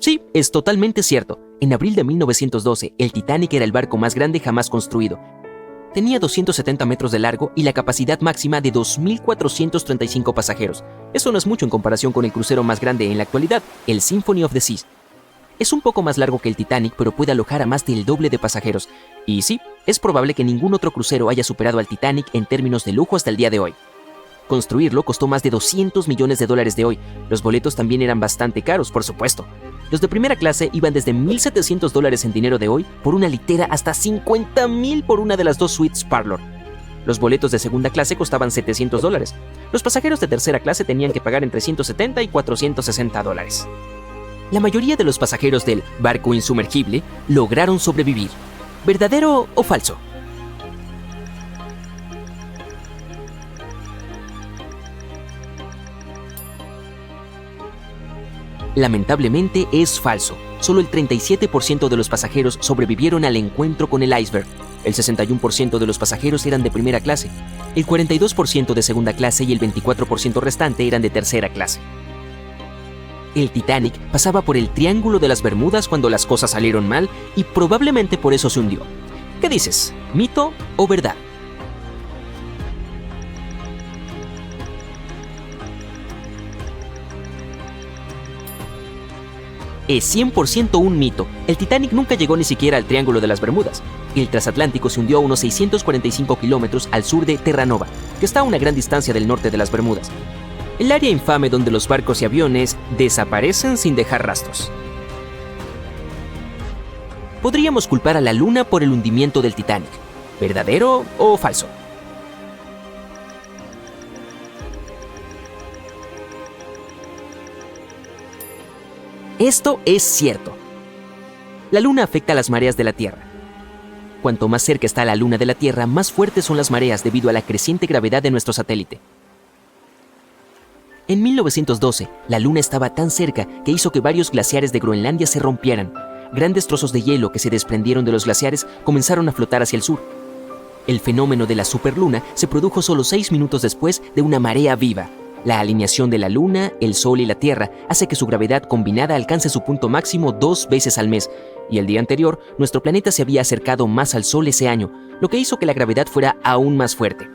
D: Sí, es totalmente cierto. En abril de 1912, el Titanic era el barco más grande jamás construido. Tenía 270 metros de largo y la capacidad máxima de 2.435 pasajeros. Eso no es mucho en comparación con el crucero más grande en la actualidad, el Symphony of the Seas. Es un poco más largo que el Titanic, pero puede alojar a más del doble de pasajeros. Y sí, es probable que ningún otro crucero haya superado al Titanic en términos de lujo hasta el día de hoy. Construirlo costó más de 200 millones de dólares de hoy. Los boletos también eran bastante caros, por supuesto. Los de primera clase iban desde $1,700 en dinero de hoy por una litera hasta $50,000 por una de las 2 suites Parlor. Los boletos de segunda clase costaban $700. Los pasajeros de tercera clase tenían que pagar entre $170 y $460. La mayoría de los pasajeros del barco insumergible lograron sobrevivir. ¿Verdadero o falso? Lamentablemente es falso. Solo el 37% de los pasajeros sobrevivieron al encuentro con el iceberg. El 61% de los pasajeros eran de primera clase, el 42% de segunda clase y el 24% restante eran de tercera clase. El Titanic pasaba por el Triángulo de las Bermudas cuando las cosas salieron mal y probablemente por eso se hundió. ¿Qué dices? ¿Mito o verdad? Es 100% un mito. El Titanic nunca llegó ni siquiera al Triángulo de las Bermudas. El transatlántico se hundió a unos 645 kilómetros al sur de Terranova, que está a una gran distancia del norte de las Bermudas. El área infame donde los barcos y aviones desaparecen sin dejar rastros. Podríamos culpar a la Luna por el hundimiento del Titanic. ¿Verdadero o falso? Esto es cierto. La Luna afecta a las mareas de la Tierra. Cuanto más cerca está la Luna de la Tierra, más fuertes son las mareas debido a la creciente gravedad de nuestro satélite. En 1912, la Luna estaba tan cerca que hizo que varios glaciares de Groenlandia se rompieran. Grandes trozos de hielo que se desprendieron de los glaciares comenzaron a flotar hacia el sur. El fenómeno de la superluna se produjo solo 6 minutos después de una marea viva. La alineación de la Luna, el Sol y la Tierra hace que su gravedad combinada alcance su punto máximo 2 veces al mes, y el día anterior, nuestro planeta se había acercado más al Sol ese año, lo que hizo que la gravedad fuera aún más fuerte.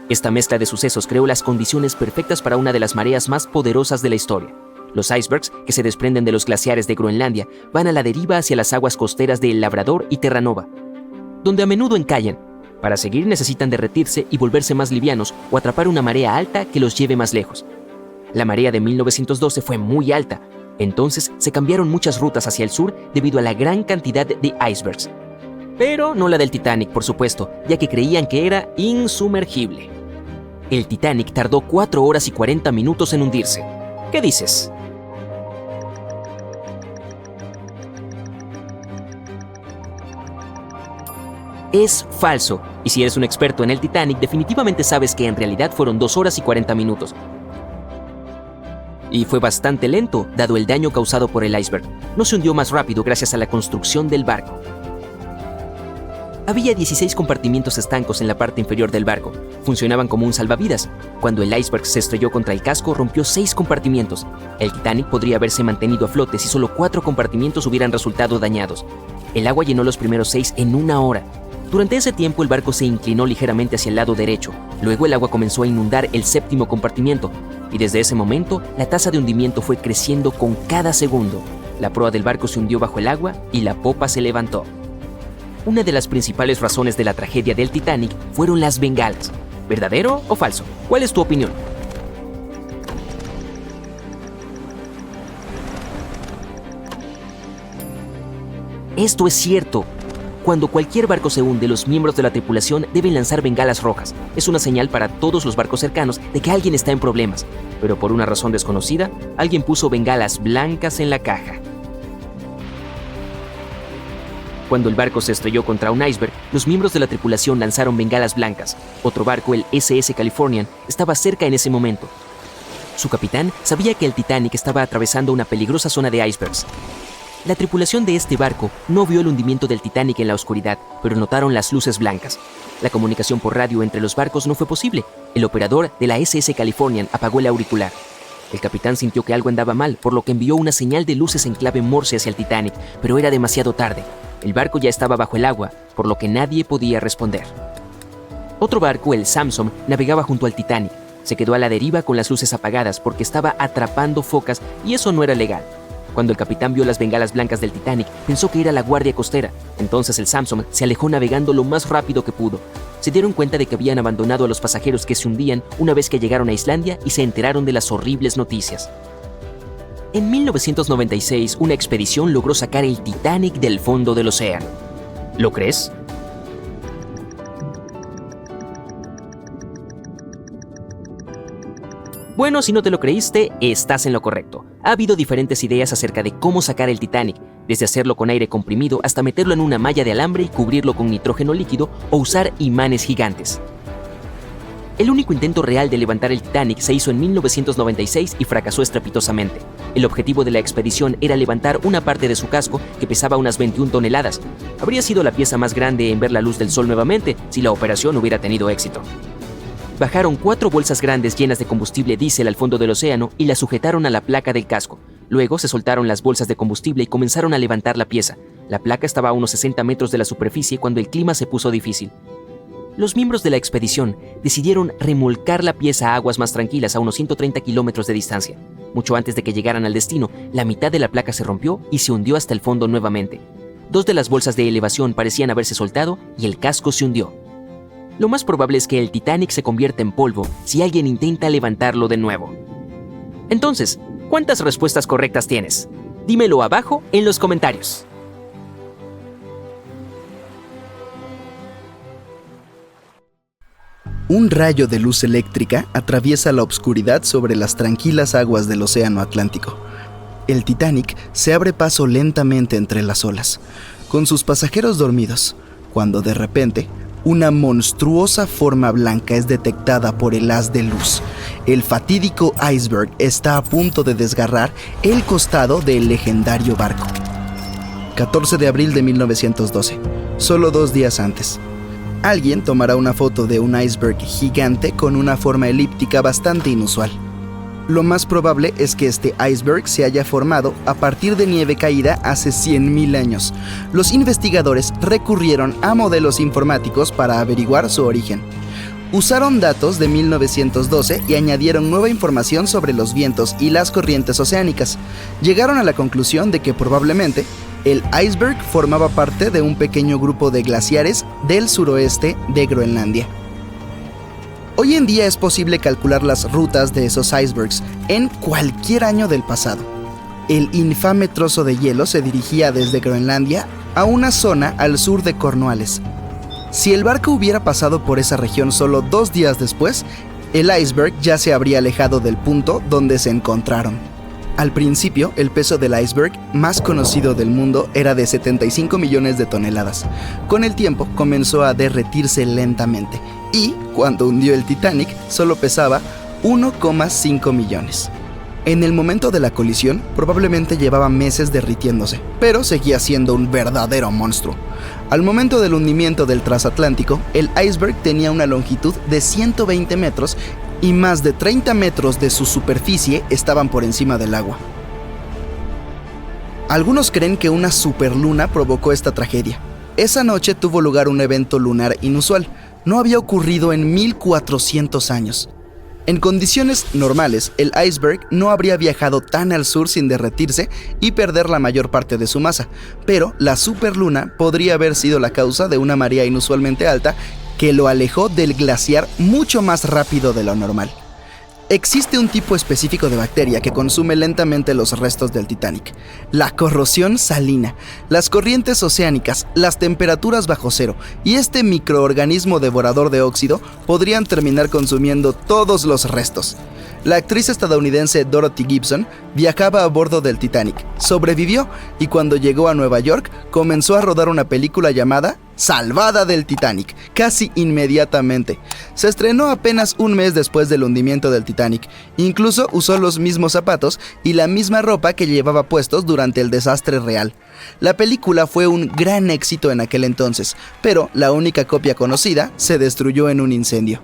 D: Esta mezcla de sucesos creó las condiciones perfectas para una de las mareas más poderosas de la historia. Los icebergs, que se desprenden de los glaciares de Groenlandia, van a la deriva hacia las aguas costeras de El Labrador y Terranova, donde a menudo encallan. Para seguir necesitan derretirse y volverse más livianos o atrapar una marea alta que los lleve más lejos. La marea de 1912 fue muy alta, entonces se cambiaron muchas rutas hacia el sur debido a la gran cantidad de icebergs. Pero no la del Titanic, por supuesto, ya que creían que era insumergible. El Titanic tardó 4 horas y 40 minutos en hundirse. ¿Qué dices? Es falso, y si eres un experto en el Titanic, definitivamente sabes que en realidad fueron 2 horas y 40 minutos. Y fue bastante lento, dado el daño causado por el iceberg. No se hundió más rápido gracias a la construcción del barco. Había 16 compartimientos estancos en la parte inferior del barco. Funcionaban como un salvavidas. Cuando el iceberg se estrelló contra el casco, rompió 6 compartimientos. El Titanic podría haberse mantenido a flote si solo 4 compartimientos hubieran resultado dañados. El agua llenó los primeros 6 en 1 hora. Durante ese tiempo el barco se inclinó ligeramente hacia el lado derecho. Luego el agua comenzó a inundar el 7º compartimiento. Y desde ese momento, la tasa de hundimiento fue creciendo con cada segundo. La proa del barco se hundió bajo el agua y la popa se levantó. Una de las principales razones de la tragedia del Titanic fueron las bengalas. ¿Verdadero o falso? ¿Cuál es tu opinión? Esto es cierto. Cuando cualquier barco se hunde, los miembros de la tripulación deben lanzar bengalas rojas. Es una señal para todos los barcos cercanos de que alguien está en problemas. Pero por una razón desconocida, alguien puso bengalas blancas en la caja. Cuando el barco se estrelló contra un iceberg, los miembros de la tripulación lanzaron bengalas blancas. Otro barco, el SS Californian, estaba cerca en ese momento. Su capitán sabía que el Titanic estaba atravesando una peligrosa zona de icebergs. La tripulación de este barco no vio el hundimiento del Titanic en la oscuridad, pero notaron las luces blancas. La comunicación por radio entre los barcos no fue posible. El operador de la SS Californian apagó el auricular. El capitán sintió que algo andaba mal, por lo que envió una señal de luces en clave Morse hacia el Titanic, pero era demasiado tarde. El barco ya estaba bajo el agua, por lo que nadie podía responder. Otro barco, el Samson, navegaba junto al Titanic. Se quedó a la deriva con las luces apagadas porque estaba atrapando focas y eso no era legal. Cuando el capitán vio las bengalas blancas del Titanic, pensó que era la guardia costera. Entonces el Samson se alejó navegando lo más rápido que pudo. Se dieron cuenta de que habían abandonado a los pasajeros que se hundían una vez que llegaron a Islandia y se enteraron de las horribles noticias. En 1996, una expedición logró sacar el Titanic del fondo del océano. ¿Lo crees? Bueno, si no te lo creíste, estás en lo correcto. Ha habido diferentes ideas acerca de cómo sacar el Titanic, desde hacerlo con aire comprimido hasta meterlo en una malla de alambre y cubrirlo con nitrógeno líquido o usar imanes gigantes. El único intento real de levantar el Titanic se hizo en 1996 y fracasó estrepitosamente. El objetivo de la expedición era levantar una parte de su casco que pesaba unas 21 toneladas. Habría sido la pieza más grande en ver la luz del sol nuevamente si la operación hubiera tenido éxito. Bajaron 4 bolsas grandes llenas de combustible diésel al fondo del océano y las sujetaron a la placa del casco. Luego se soltaron las bolsas de combustible y comenzaron a levantar la pieza. La placa estaba a unos 60 metros de la superficie cuando el clima se puso difícil. Los miembros de la expedición decidieron remolcar la pieza a aguas más tranquilas a unos 130 kilómetros de distancia. Mucho antes de que llegaran al destino, la mitad de la placa se rompió y se hundió hasta el fondo nuevamente. 2 de las bolsas de elevación parecían haberse soltado y el casco se hundió. Lo más probable es que el Titanic se convierta en polvo si alguien intenta levantarlo de nuevo. Entonces, ¿cuántas respuestas correctas tienes? Dímelo abajo en los comentarios.
E: Un rayo de luz eléctrica atraviesa la oscuridad sobre las tranquilas aguas del Océano Atlántico. El Titanic se abre paso lentamente entre las olas, con sus pasajeros dormidos, cuando de repente una monstruosa forma blanca es detectada por el haz de luz. El fatídico iceberg está a punto de desgarrar el costado del legendario barco. 14 de abril de 1912, solo 2 días antes. Alguien tomará una foto de un iceberg gigante con una forma elíptica bastante inusual. Lo más probable es que este iceberg se haya formado a partir de nieve caída hace 100.000 años. Los investigadores recurrieron a modelos informáticos para averiguar su origen. Usaron datos de 1912 y añadieron nueva información sobre los vientos y las corrientes oceánicas. Llegaron a la conclusión de que probablemente el iceberg formaba parte de un pequeño grupo de glaciares del suroeste de Groenlandia. Hoy en día es posible calcular las rutas de esos icebergs en cualquier año del pasado. El infame trozo de hielo se dirigía desde Groenlandia a una zona al sur de Cornualles. Si el barco hubiera pasado por esa región solo 2 días después, el iceberg ya se habría alejado del punto donde se encontraron. Al principio, el peso del iceberg más conocido del mundo era de 75 millones de toneladas. Con el tiempo, comenzó a derretirse lentamente y, cuando hundió el Titanic, solo pesaba 1,5 millones. En el momento de la colisión, probablemente llevaba meses derritiéndose, pero seguía siendo un verdadero monstruo. Al momento del hundimiento del transatlántico, el iceberg tenía una longitud de 120 metros y más de 30 metros de su superficie estaban por encima del agua. Algunos creen que una superluna provocó esta tragedia. Esa noche tuvo lugar un evento lunar inusual. No había ocurrido en 1400 años. En condiciones normales, el iceberg no habría viajado tan al sur sin derretirse y perder la mayor parte de su masa, pero la superluna podría haber sido la causa de una marea inusualmente alta que lo alejó del glaciar mucho más rápido de lo normal. Existe un tipo específico de bacteria que consume lentamente los restos del Titanic: la corrosión salina, las corrientes oceánicas, las temperaturas bajo cero y este microorganismo devorador de óxido podrían terminar consumiendo todos los restos. La actriz estadounidense Dorothy Gibson viajaba a bordo del Titanic, sobrevivió y cuando llegó a Nueva York comenzó a rodar una película llamada Salvada del Titanic, casi inmediatamente. Se estrenó apenas un mes después del hundimiento del Titanic. Incluso usó los mismos zapatos y la misma ropa que llevaba puestos durante el desastre real. La película fue un gran éxito en aquel entonces, pero la única copia conocida se destruyó en un incendio.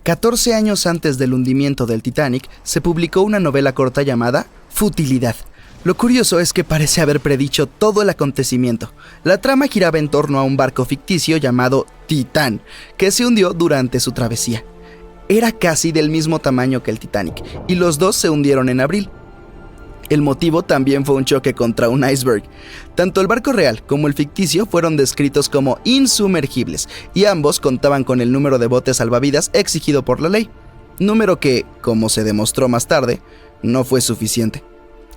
E: 14 años antes del hundimiento del Titanic, se publicó una novela corta llamada Futilidad. Lo curioso es que parece haber predicho todo el acontecimiento. La trama giraba en torno a un barco ficticio llamado Titán, que se hundió durante su travesía. Era casi del mismo tamaño que el Titanic, y los dos se hundieron en abril. El motivo también fue un choque contra un iceberg. Tanto el barco real como el ficticio fueron descritos como insumergibles, y ambos contaban con el número de botes salvavidas exigido por la ley. Número que, como se demostró más tarde, no fue suficiente.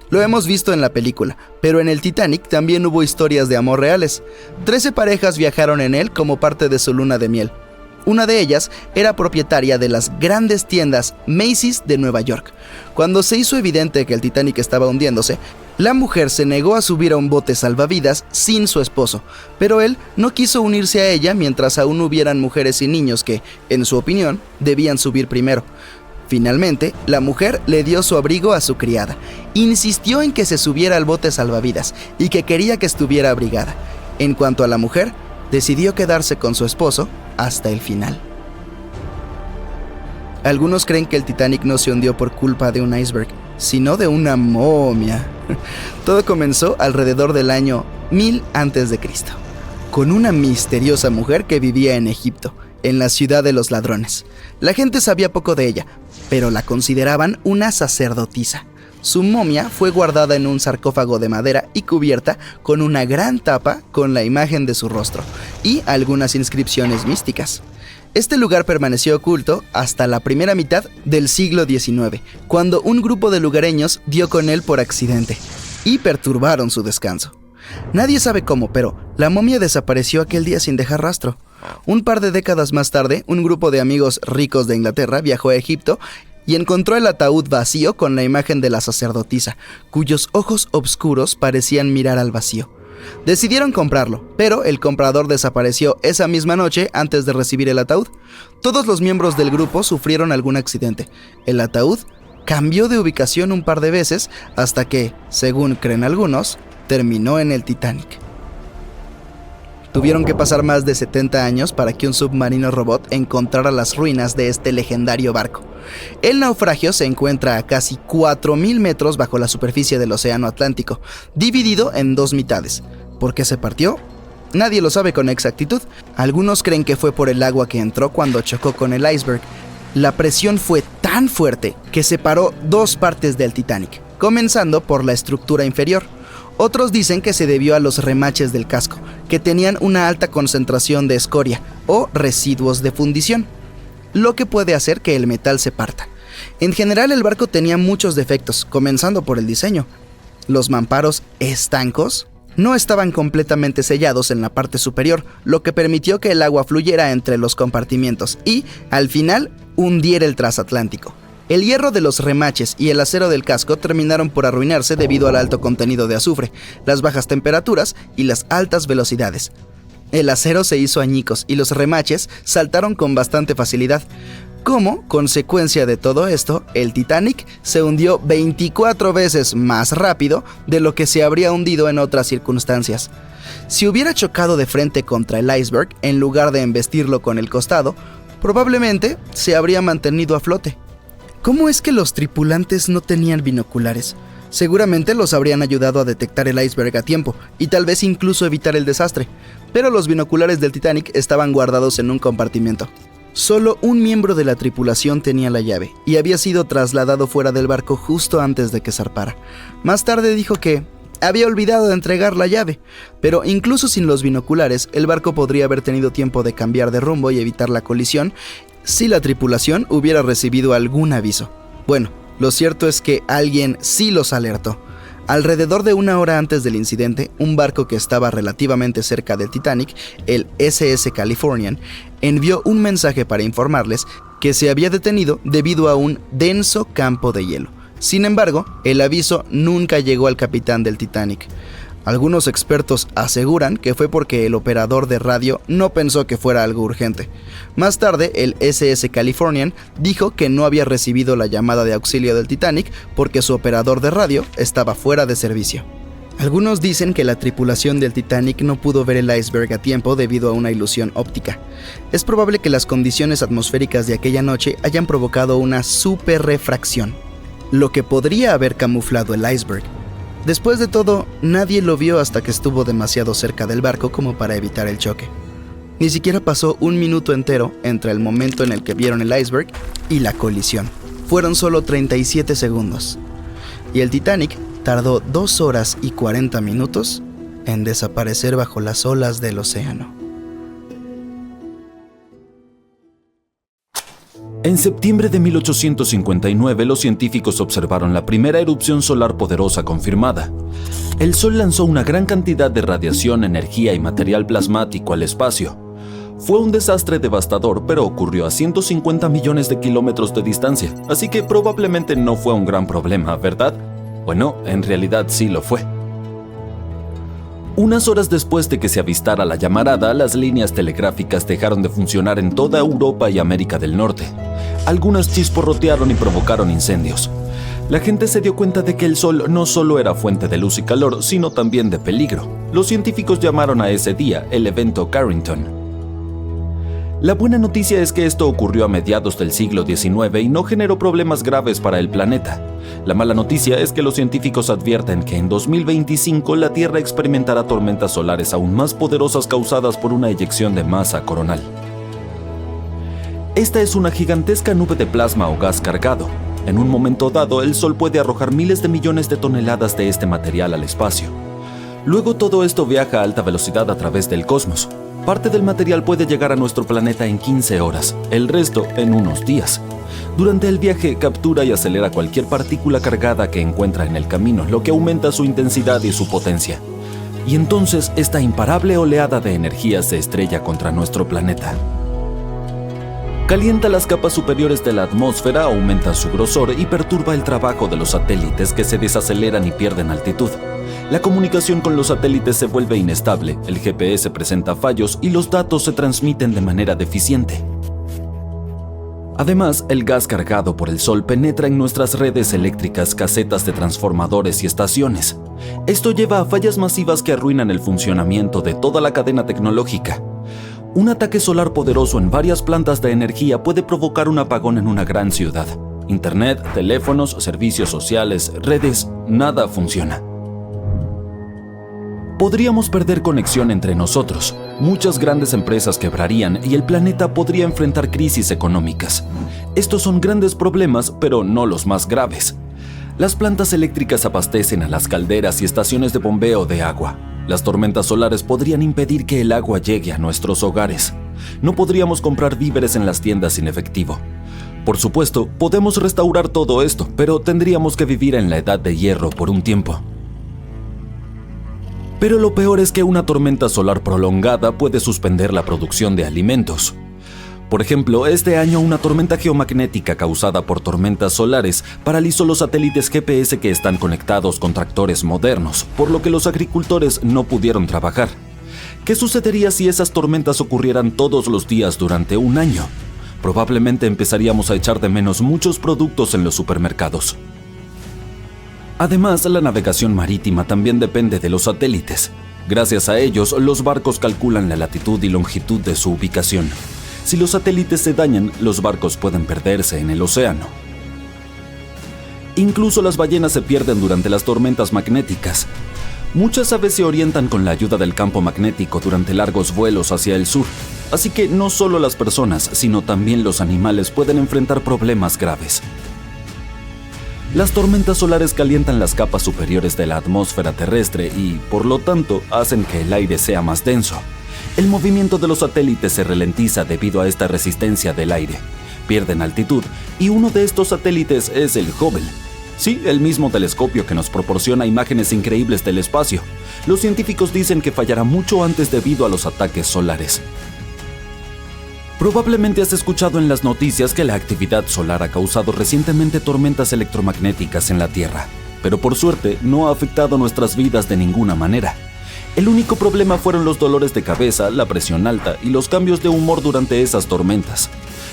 E: Lo hemos visto en la película, pero en el Titanic también hubo historias de amor reales. 13 parejas viajaron en él como parte de su luna de miel. Una de ellas era propietaria de las grandes tiendas Macy's de Nueva York. Cuando se hizo evidente que el Titanic estaba hundiéndose, la mujer se negó a subir a un bote salvavidas sin su esposo, pero él no quiso unirse a ella mientras aún hubieran mujeres y niños que, en su opinión, debían subir primero. Finalmente, la mujer le dio su abrigo a su criada, insistió en que se subiera al bote salvavidas y que quería que estuviera abrigada. En cuanto a la mujer, decidió quedarse con su esposo hasta el final. Algunos creen que el Titanic no se hundió por culpa de un iceberg, sino de una momia. Todo comenzó alrededor del año 1000 a.C., con una misteriosa mujer que vivía en Egipto, en la ciudad de los ladrones. La gente sabía poco de ella, pero la consideraban una sacerdotisa. Su momia fue guardada en un sarcófago de madera y cubierta con una gran tapa con la imagen de su rostro y algunas inscripciones místicas. Este lugar permaneció oculto hasta la primera mitad del siglo XIX, cuando un grupo de lugareños dio con él por accidente y perturbaron su descanso. Nadie sabe cómo, pero la momia desapareció aquel día sin dejar rastro. Un par de décadas más tarde, un grupo de amigos ricos de Inglaterra viajó a Egipto y encontró el ataúd vacío con la imagen de la sacerdotisa, cuyos ojos oscuros parecían mirar al vacío. Decidieron comprarlo, pero el comprador desapareció esa misma noche antes de recibir el ataúd. Todos los miembros del grupo sufrieron algún accidente. El ataúd cambió de ubicación un par de veces hasta que, según creen algunos, terminó en el Titanic. Tuvieron que pasar más de 70 años para que un submarino robot encontrara las ruinas de este legendario barco. El naufragio se encuentra a casi 4.000 metros bajo la superficie del Océano Atlántico, dividido en dos mitades. ¿Por qué se partió? Nadie lo sabe con exactitud. Algunos creen que fue por el agua que entró cuando chocó con el iceberg. La presión fue tan fuerte que separó dos partes del Titanic, comenzando por la estructura inferior. Otros dicen que se debió a los remaches del casco, que tenían una alta concentración de escoria o residuos de fundición, lo que puede hacer que el metal se parta. En general, el barco tenía muchos defectos, comenzando por el diseño. Los mamparos estancos no estaban completamente sellados en la parte superior, lo que permitió que el agua fluyera entre los compartimientos y, al final, hundiera el transatlántico. El hierro de los remaches y el acero del casco terminaron por arruinarse debido al alto contenido de azufre, las bajas temperaturas y las altas velocidades. El acero se hizo añicos y los remaches saltaron con bastante facilidad. Como consecuencia de todo esto, el Titanic se hundió 24 veces más rápido de lo que se habría hundido en otras circunstancias. Si hubiera chocado de frente contra el iceberg en lugar de embestirlo con el costado, probablemente se habría mantenido a flote. ¿Cómo es que los tripulantes no tenían binoculares? Seguramente los habrían ayudado a detectar el iceberg a tiempo y tal vez incluso evitar el desastre, pero los binoculares del Titanic estaban guardados en un compartimento. Solo un miembro de la tripulación tenía la llave y había sido trasladado fuera del barco justo antes de que zarpara. Más tarde dijo que había olvidado de entregar la llave, pero incluso sin los binoculares, el barco podría haber tenido tiempo de cambiar de rumbo y evitar la colisión si la tripulación hubiera recibido algún aviso. Bueno, lo cierto es que alguien sí los alertó. Alrededor de una hora antes del incidente, un barco que estaba relativamente cerca del Titanic, el SS Californian, envió un mensaje para informarles que se había detenido debido a un denso campo de hielo. Sin embargo, el aviso nunca llegó al capitán del Titanic. Algunos expertos aseguran que fue porque el operador de radio no pensó que fuera algo urgente. Más tarde, el SS Californian dijo que no había recibido la llamada de auxilio del Titanic porque su operador de radio estaba fuera de servicio. Algunos dicen que la tripulación del Titanic no pudo ver el iceberg a tiempo debido a una ilusión óptica. Es probable que las condiciones atmosféricas de aquella noche hayan provocado una superrefracción, lo que podría haber camuflado el iceberg. Después de todo, nadie lo vio hasta que estuvo demasiado cerca del barco como para evitar el choque. Ni siquiera pasó un minuto entero entre el momento en el que vieron el iceberg y la colisión. Fueron solo 37 segundos. Y el Titanic tardó 2 horas y 40 minutos en desaparecer bajo las olas del océano.
B: En septiembre de 1859, los científicos observaron la primera erupción solar poderosa confirmada. El Sol lanzó una gran cantidad de radiación, energía y material plasmático al espacio. Fue un desastre devastador, pero ocurrió a 150 millones de kilómetros de distancia, así que probablemente no fue un gran problema, ¿verdad? Bueno, en realidad sí lo fue. Unas horas después de que se avistara la llamarada, las líneas telegráficas dejaron de funcionar en toda Europa y América del Norte. Algunas chisporrotearon y provocaron incendios. La gente se dio cuenta de que el Sol no solo era fuente de luz y calor, sino también de peligro. Los científicos llamaron a ese día el evento Carrington. La buena noticia es que esto ocurrió a mediados del siglo XIX y no generó problemas graves para el planeta. La mala noticia es que los científicos advierten que en 2025 la Tierra experimentará tormentas solares aún más poderosas causadas por una eyección de masa coronal. Esta es una gigantesca nube de plasma o gas cargado. En un momento dado, el Sol puede arrojar miles de millones de toneladas de este material al espacio. Luego todo esto viaja a alta velocidad a través del cosmos. Parte del material puede llegar a nuestro planeta en 15 horas, el resto en unos días. Durante el viaje captura y acelera cualquier partícula cargada que encuentra en el camino, lo que aumenta su intensidad y su potencia. Y entonces esta imparable oleada de energía se estrella contra nuestro planeta. Calienta las capas superiores de la atmósfera, aumenta su grosor y perturba el trabajo de los satélites que se desaceleran y pierden altitud. La comunicación con los satélites se vuelve inestable, el GPS presenta fallos y los datos se transmiten de manera deficiente. Además, el gas cargado por el Sol penetra en nuestras redes eléctricas, casetas de transformadores y estaciones. Esto lleva a fallas masivas que arruinan el funcionamiento de toda la cadena tecnológica. Un ataque solar poderoso en varias plantas de energía puede provocar un apagón en una gran ciudad. Internet, teléfonos, servicios sociales, redes, nada funciona. Podríamos perder conexión entre nosotros, muchas grandes empresas quebrarían y el planeta podría enfrentar crisis económicas. Estos son grandes problemas, pero no los más graves. Las plantas eléctricas abastecen a las calderas y estaciones de bombeo de agua. Las tormentas solares podrían impedir que el agua llegue a nuestros hogares. No podríamos comprar víveres en las tiendas sin efectivo. Por supuesto, podemos restaurar todo esto, pero tendríamos que vivir en la edad de hierro por un tiempo. Pero lo peor es que una tormenta solar prolongada puede suspender la producción de alimentos. Por ejemplo, este año una tormenta geomagnética causada por tormentas solares paralizó los satélites GPS que están conectados con tractores modernos, por lo que los agricultores no pudieron trabajar. ¿Qué sucedería si esas tormentas ocurrieran todos los días durante un año? Probablemente empezaríamos a echar de menos muchos productos en los supermercados. Además, la navegación marítima también depende de los satélites. Gracias a ellos, los barcos calculan la latitud y longitud de su ubicación. Si los satélites se dañan, los barcos pueden perderse en el océano. Incluso las ballenas se pierden durante las tormentas magnéticas. Muchas aves se orientan con la ayuda del campo magnético durante largos vuelos hacia el sur, así que no solo las personas, sino también los animales pueden enfrentar problemas graves. Las tormentas solares calientan las capas superiores de la atmósfera terrestre y, por lo tanto, hacen que el aire sea más denso. El movimiento de los satélites se ralentiza debido a esta resistencia del aire. Pierden altitud y uno de estos satélites es el Hubble. Sí, el mismo telescopio que nos proporciona imágenes increíbles del espacio. Los científicos dicen que fallará mucho antes debido a los ataques solares. Probablemente has escuchado en las noticias que la actividad solar ha causado recientemente tormentas electromagnéticas en la Tierra, pero por suerte no ha afectado nuestras vidas de ninguna manera. El único problema fueron los dolores de cabeza, la presión alta y los cambios de humor durante esas tormentas.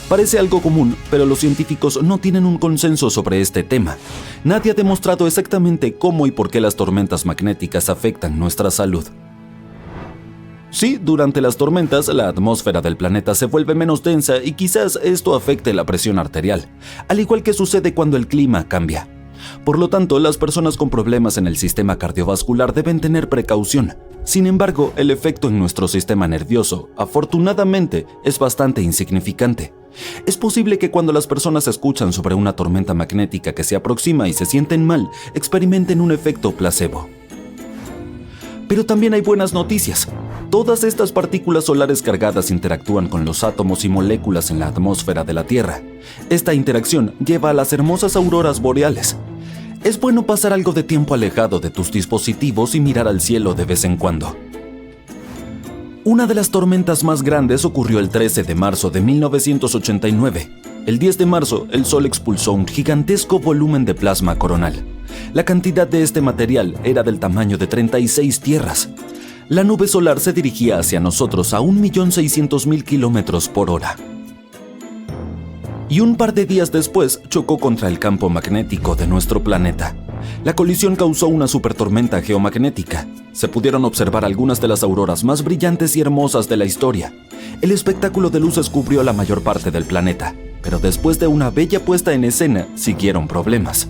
B: Parece algo común, pero los científicos no tienen un consenso sobre este tema. Nadie ha demostrado exactamente cómo y por qué las tormentas magnéticas afectan nuestra salud. Sí, durante las tormentas, la atmósfera del planeta se vuelve menos densa y quizás esto afecte la presión arterial, al igual que sucede cuando el clima cambia. Por lo tanto, las personas con problemas en el sistema cardiovascular deben tener precaución. Sin embargo, el efecto en nuestro sistema nervioso, afortunadamente, es bastante insignificante. Es posible que cuando las personas escuchan sobre una tormenta magnética que se aproxima y se sienten mal, experimenten un efecto placebo. Pero también hay buenas noticias. Todas estas partículas solares cargadas interactúan con los átomos y moléculas en la atmósfera de la Tierra. Esta interacción lleva a las hermosas auroras boreales. Es bueno pasar algo de tiempo alejado de tus dispositivos y mirar al cielo de vez en cuando. Una de las tormentas más grandes ocurrió el 13 de marzo de 1989. El 10 de marzo, el Sol expulsó un gigantesco volumen de plasma coronal. La cantidad de este material era del tamaño de 36 tierras. La nube solar se dirigía hacia nosotros a 1.600.000 kilómetros por hora. Y un par de días después chocó contra el campo magnético de nuestro planeta. La colisión causó una supertormenta geomagnética. Se pudieron observar algunas de las auroras más brillantes y hermosas de la historia. El espectáculo de luces cubrió la mayor parte del planeta, pero después de una bella puesta en escena, siguieron problemas.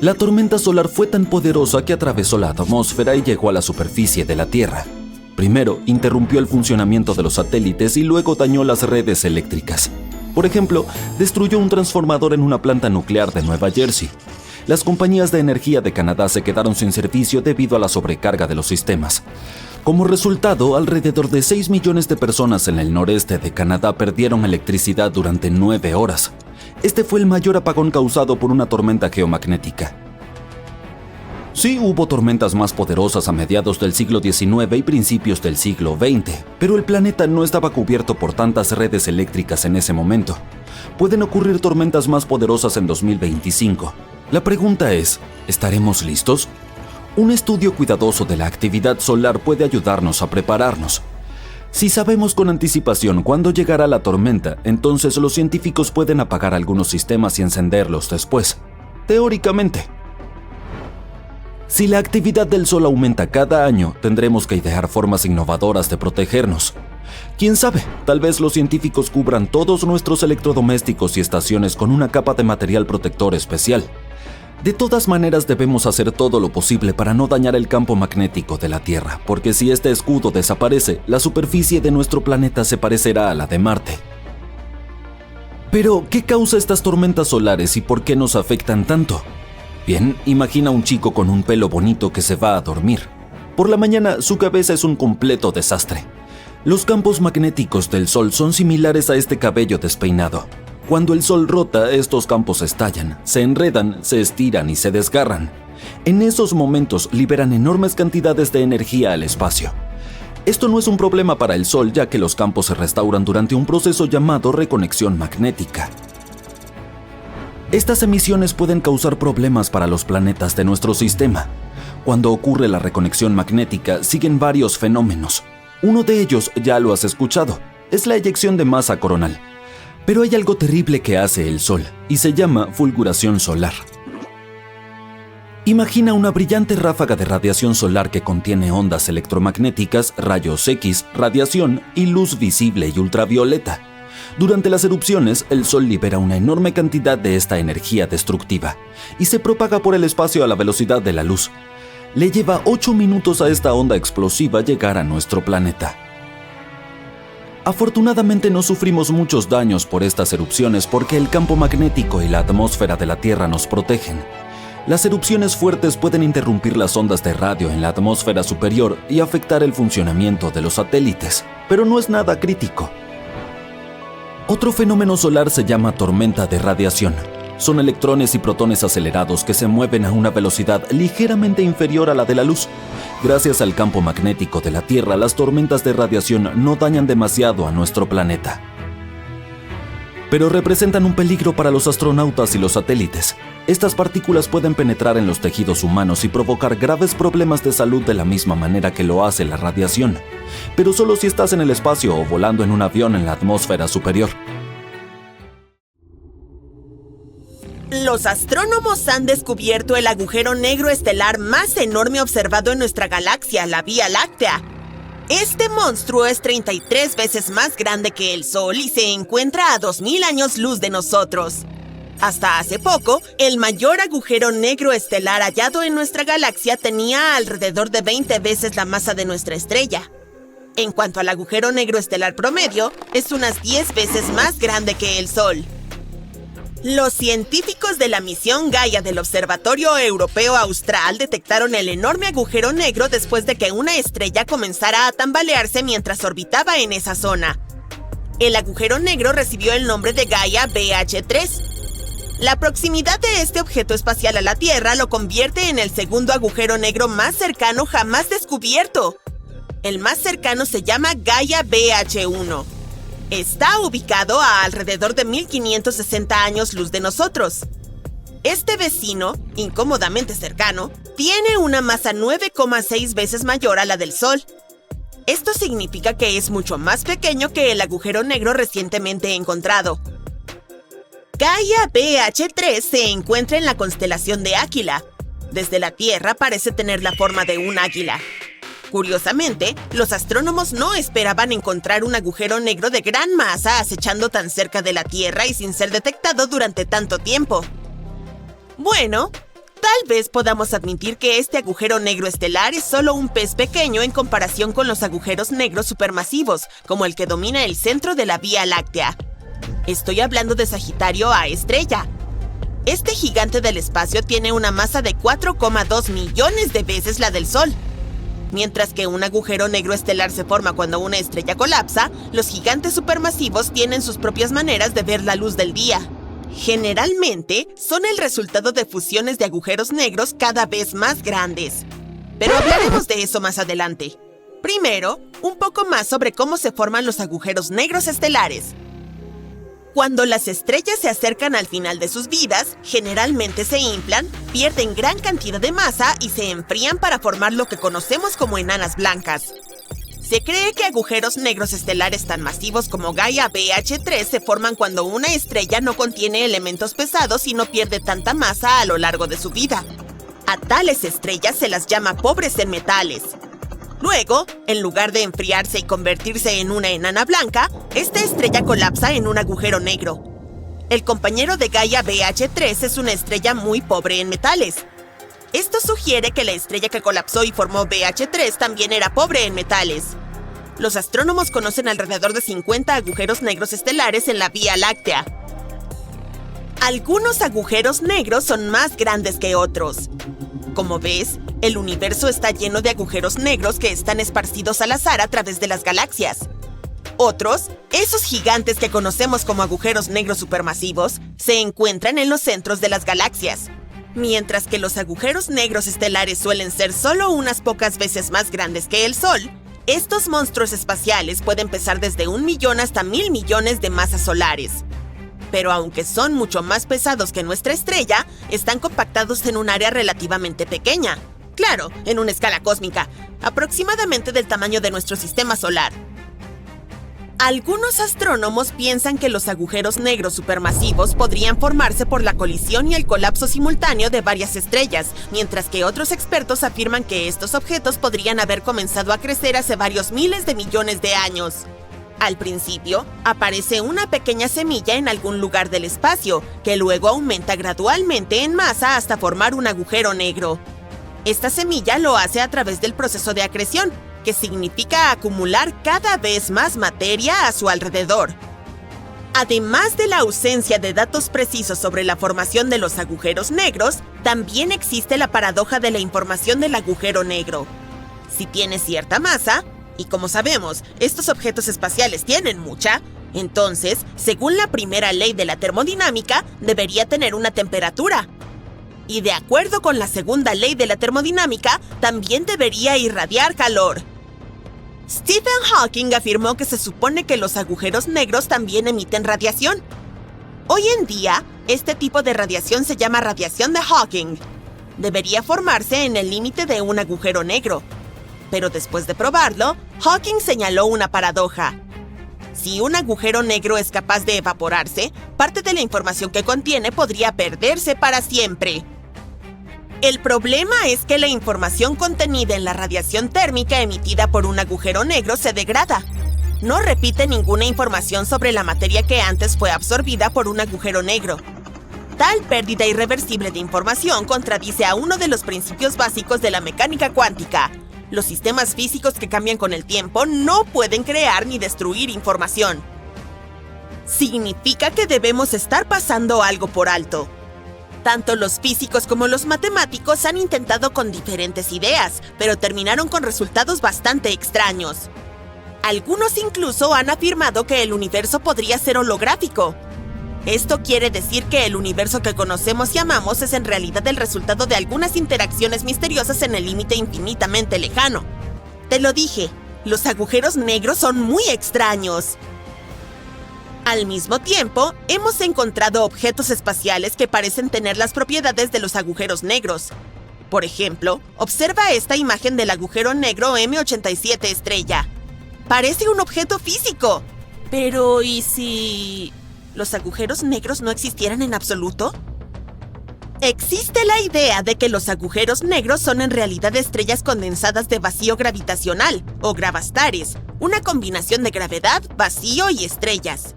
B: La tormenta solar fue tan poderosa que atravesó la atmósfera y llegó a la superficie de la Tierra. Primero, interrumpió el funcionamiento de los satélites y luego dañó las redes eléctricas. Por ejemplo, destruyó un transformador en una planta nuclear de Nueva Jersey. Las compañías de energía de Canadá se quedaron sin servicio debido a la sobrecarga de los sistemas. Como resultado, alrededor de 6 millones de personas en el noreste de Canadá perdieron electricidad durante 9 horas. Este fue el mayor apagón causado por una tormenta geomagnética. Sí, hubo tormentas más poderosas a mediados del siglo XIX y principios del siglo XX, pero el planeta no estaba cubierto por tantas redes eléctricas en ese momento. Pueden ocurrir tormentas más poderosas en 2025. La pregunta es, ¿estaremos listos? Un estudio cuidadoso de la actividad solar puede ayudarnos a prepararnos. Si sabemos con anticipación cuándo llegará la tormenta, entonces los científicos pueden apagar algunos sistemas y encenderlos después. Teóricamente. Si la actividad del Sol aumenta cada año, tendremos que idear formas innovadoras de protegernos. ¿Quién sabe? Tal vez los científicos cubran todos nuestros electrodomésticos y estaciones con una capa de material protector especial. De todas maneras, debemos hacer todo lo posible para no dañar el campo magnético de la Tierra, porque si este escudo desaparece, la superficie de nuestro planeta se parecerá a la de Marte. Pero, ¿qué causa estas tormentas solares y por qué nos afectan tanto? Bien, imagina un chico con un pelo bonito que se va a dormir. Por la mañana, su cabeza es un completo desastre. Los campos magnéticos del Sol son similares a este cabello despeinado. Cuando el Sol rota, estos campos estallan, se enredan, se estiran y se desgarran. En esos momentos liberan enormes cantidades de energía al espacio. Esto no es un problema para el Sol, ya que los campos se restauran durante un proceso llamado reconexión magnética. Estas emisiones pueden causar problemas para los planetas de nuestro sistema. Cuando ocurre la reconexión magnética, siguen varios fenómenos. Uno de ellos ya lo has escuchado, es la eyección de masa coronal. Pero hay algo terrible que hace el Sol, y se llama fulguración solar. Imagina una brillante ráfaga de radiación solar que contiene ondas electromagnéticas, rayos X, radiación y luz visible y ultravioleta. Durante las erupciones, el Sol libera una enorme cantidad de esta energía destructiva y se propaga por el espacio a la velocidad de la luz. Le lleva 8 minutos a esta onda explosiva llegar a nuestro planeta. Afortunadamente no sufrimos muchos daños por estas erupciones porque el campo magnético y la atmósfera de la Tierra nos protegen. Las erupciones fuertes pueden interrumpir las ondas de radio en la atmósfera superior y afectar el funcionamiento de los satélites, pero no es nada crítico. Otro fenómeno solar se llama tormenta de radiación. Son electrones y protones acelerados que se mueven a una velocidad ligeramente inferior a la de la luz. Gracias al campo magnético de la Tierra, las tormentas de radiación no dañan demasiado a nuestro planeta. Pero representan un peligro para los astronautas y los satélites. Estas partículas pueden penetrar en los tejidos humanos y provocar graves problemas de salud de la misma manera que lo hace la radiación. Pero solo si estás en el espacio o volando en un avión en la atmósfera superior.
A: Los astrónomos han descubierto el agujero negro estelar más enorme observado en nuestra galaxia, la Vía Láctea. Este monstruo es 33 veces más grande que el Sol y se encuentra a 2000 años luz de nosotros. Hasta hace poco, el mayor agujero negro estelar hallado en nuestra galaxia tenía alrededor de 20 veces la masa de nuestra estrella. En cuanto al agujero negro estelar promedio, es unas 10 veces más grande que el Sol. Los científicos de la misión Gaia del Observatorio Europeo Austral detectaron el enorme agujero negro después de que una estrella comenzara a tambalearse mientras orbitaba en esa zona. El agujero negro recibió el nombre de Gaia BH3. La proximidad de este objeto espacial a la Tierra lo convierte en el segundo agujero negro más cercano jamás descubierto. El más cercano se llama Gaia BH1. Está ubicado a alrededor de 1560 años luz de nosotros. Este vecino, incómodamente cercano, tiene una masa 9,6 veces mayor a la del Sol. Esto significa que es mucho más pequeño que el agujero negro recientemente encontrado. Gaia BH3 se encuentra en la constelación de Áquila. Desde la Tierra parece tener la forma de un águila. Curiosamente, los astrónomos no esperaban encontrar un agujero negro de gran masa acechando tan cerca de la Tierra y sin ser detectado durante tanto tiempo. Bueno, tal vez podamos admitir que este agujero negro estelar es solo un pez pequeño en comparación con los agujeros negros supermasivos, como el que domina el centro de la Vía Láctea. Estoy hablando de Sagitario A estrella. Este gigante del espacio tiene una masa de 4,2 millones de veces la del Sol. Mientras que un agujero negro estelar se forma cuando una estrella colapsa, los gigantes supermasivos tienen sus propias maneras de ver la luz del día. Generalmente, son el resultado de fusiones de agujeros negros cada vez más grandes. Pero hablaremos de eso más adelante. Primero, un poco más sobre cómo se forman los agujeros negros estelares. Cuando las estrellas se acercan al final de sus vidas, generalmente se inflan, pierden gran cantidad de masa y se enfrían para formar lo que conocemos como enanas blancas. Se cree que agujeros negros estelares tan masivos como Gaia BH3 se forman cuando una estrella no contiene elementos pesados y no pierde tanta masa a lo largo de su vida. A tales estrellas se las llama pobres en metales. Luego, en lugar de enfriarse y convertirse en una enana blanca, esta estrella colapsa en un agujero negro. El compañero de Gaia BH3 es una estrella muy pobre en metales. Esto sugiere que la estrella que colapsó y formó BH3 también era pobre en metales. Los astrónomos conocen alrededor de 50 agujeros negros estelares en la Vía Láctea. Algunos agujeros negros son más grandes que otros. Como ves, el universo está lleno de agujeros negros que están esparcidos al azar a través de las galaxias. Otros, esos gigantes que conocemos como agujeros negros supermasivos, se encuentran en los centros de las galaxias. Mientras que los agujeros negros estelares suelen ser solo unas pocas veces más grandes que el Sol, estos monstruos espaciales pueden pesar desde 1 millón hasta 1.000 millones de masas solares. Pero aunque son mucho más pesados que nuestra estrella, están compactados en un área relativamente pequeña. Claro, en una escala cósmica, aproximadamente del tamaño de nuestro sistema solar. Algunos astrónomos piensan que los agujeros negros supermasivos podrían formarse por la colisión y el colapso simultáneo de varias estrellas, mientras que otros expertos afirman que estos objetos podrían haber comenzado a crecer hace varios miles de millones de años. Al principio, aparece una pequeña semilla en algún lugar del espacio, que luego aumenta gradualmente en masa hasta formar un agujero negro. Esta semilla lo hace a través del proceso de acreción, que significa acumular cada vez más materia a su alrededor. Además de la ausencia de datos precisos sobre la formación de los agujeros negros, también existe la paradoja de la información del agujero negro. Si tiene cierta masa, y como sabemos, estos objetos espaciales tienen mucha, entonces, según la primera ley de la termodinámica, debería tener una temperatura. Y de acuerdo con la segunda ley de la termodinámica, también debería irradiar calor. Stephen Hawking afirmó que se supone que los agujeros negros también emiten radiación. Hoy en día, este tipo de radiación se llama radiación de Hawking. Debería formarse en el límite de un agujero negro. Pero después de probarlo, Hawking señaló una paradoja. Si un agujero negro es capaz de evaporarse, parte de la información que contiene podría perderse para siempre. El problema es que la información contenida en la radiación térmica emitida por un agujero negro se degrada. No repite ninguna información sobre la materia que antes fue absorbida por un agujero negro. Tal pérdida irreversible de información contradice a uno de los principios básicos de la mecánica cuántica. Los sistemas físicos que cambian con el tiempo no pueden crear ni destruir información. Significa que debemos estar pasando algo por alto. Tanto los físicos como los matemáticos han intentado con diferentes ideas, pero terminaron con resultados bastante extraños. Algunos incluso han afirmado que el universo podría ser holográfico. Esto quiere decir que el universo que conocemos y amamos es en realidad el resultado de algunas interacciones misteriosas en el límite infinitamente lejano. Te lo dije, Los agujeros negros son muy extraños. Al mismo tiempo, hemos encontrado objetos espaciales que parecen tener las propiedades de los agujeros negros. Por ejemplo, observa esta imagen del agujero negro M87 estrella. Parece un objeto físico. Pero, ¿y si los agujeros negros no existieran en absoluto? Existe la idea de que los agujeros negros son en realidad estrellas condensadas de vacío gravitacional, o gravastares, una combinación de gravedad, vacío y estrellas.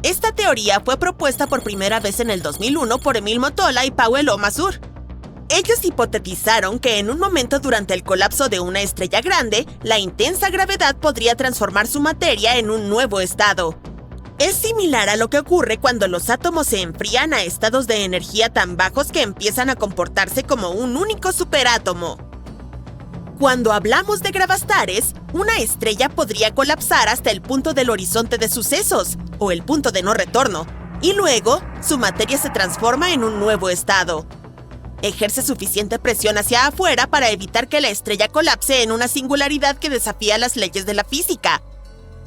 A: Esta teoría fue propuesta por primera vez en el 2001 por Emil Motola y Powell O. Masur. Ellos hipotetizaron que en un momento durante el colapso de una estrella grande, la intensa gravedad podría transformar su materia en un nuevo estado. Es similar a lo que ocurre cuando los átomos se enfrían a estados de energía tan bajos que empiezan a comportarse como un único superátomo. Cuando hablamos de gravastares, una estrella podría colapsar hasta el punto del horizonte de sucesos, o el punto de no retorno, y luego su materia se transforma en un nuevo estado. Ejerce suficiente presión hacia afuera para evitar que la estrella colapse en una singularidad que desafía las leyes de la física.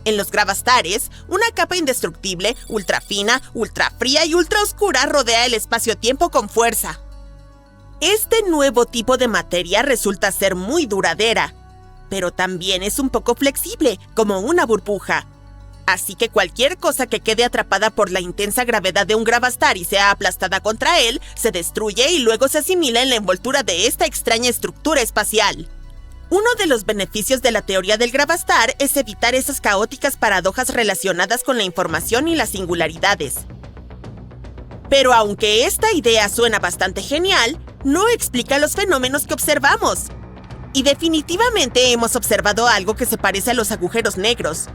A: En los gravastares, una capa indestructible, ultrafina, ultrafría y ultraoscura rodea el espacio-tiempo con fuerza. Este nuevo tipo de materia resulta ser muy duradera, pero también es un poco flexible, como una burbuja. Así que cualquier cosa que quede atrapada por la intensa gravedad de un gravastar y sea aplastada contra él, se destruye y luego se asimila en la envoltura de esta extraña estructura espacial. Uno de los beneficios de la teoría del gravastar es evitar esas caóticas paradojas relacionadas con la información y las singularidades. Pero aunque esta idea suena bastante genial, no explica los fenómenos que observamos. Y definitivamente hemos observado algo que se parece a los agujeros negros.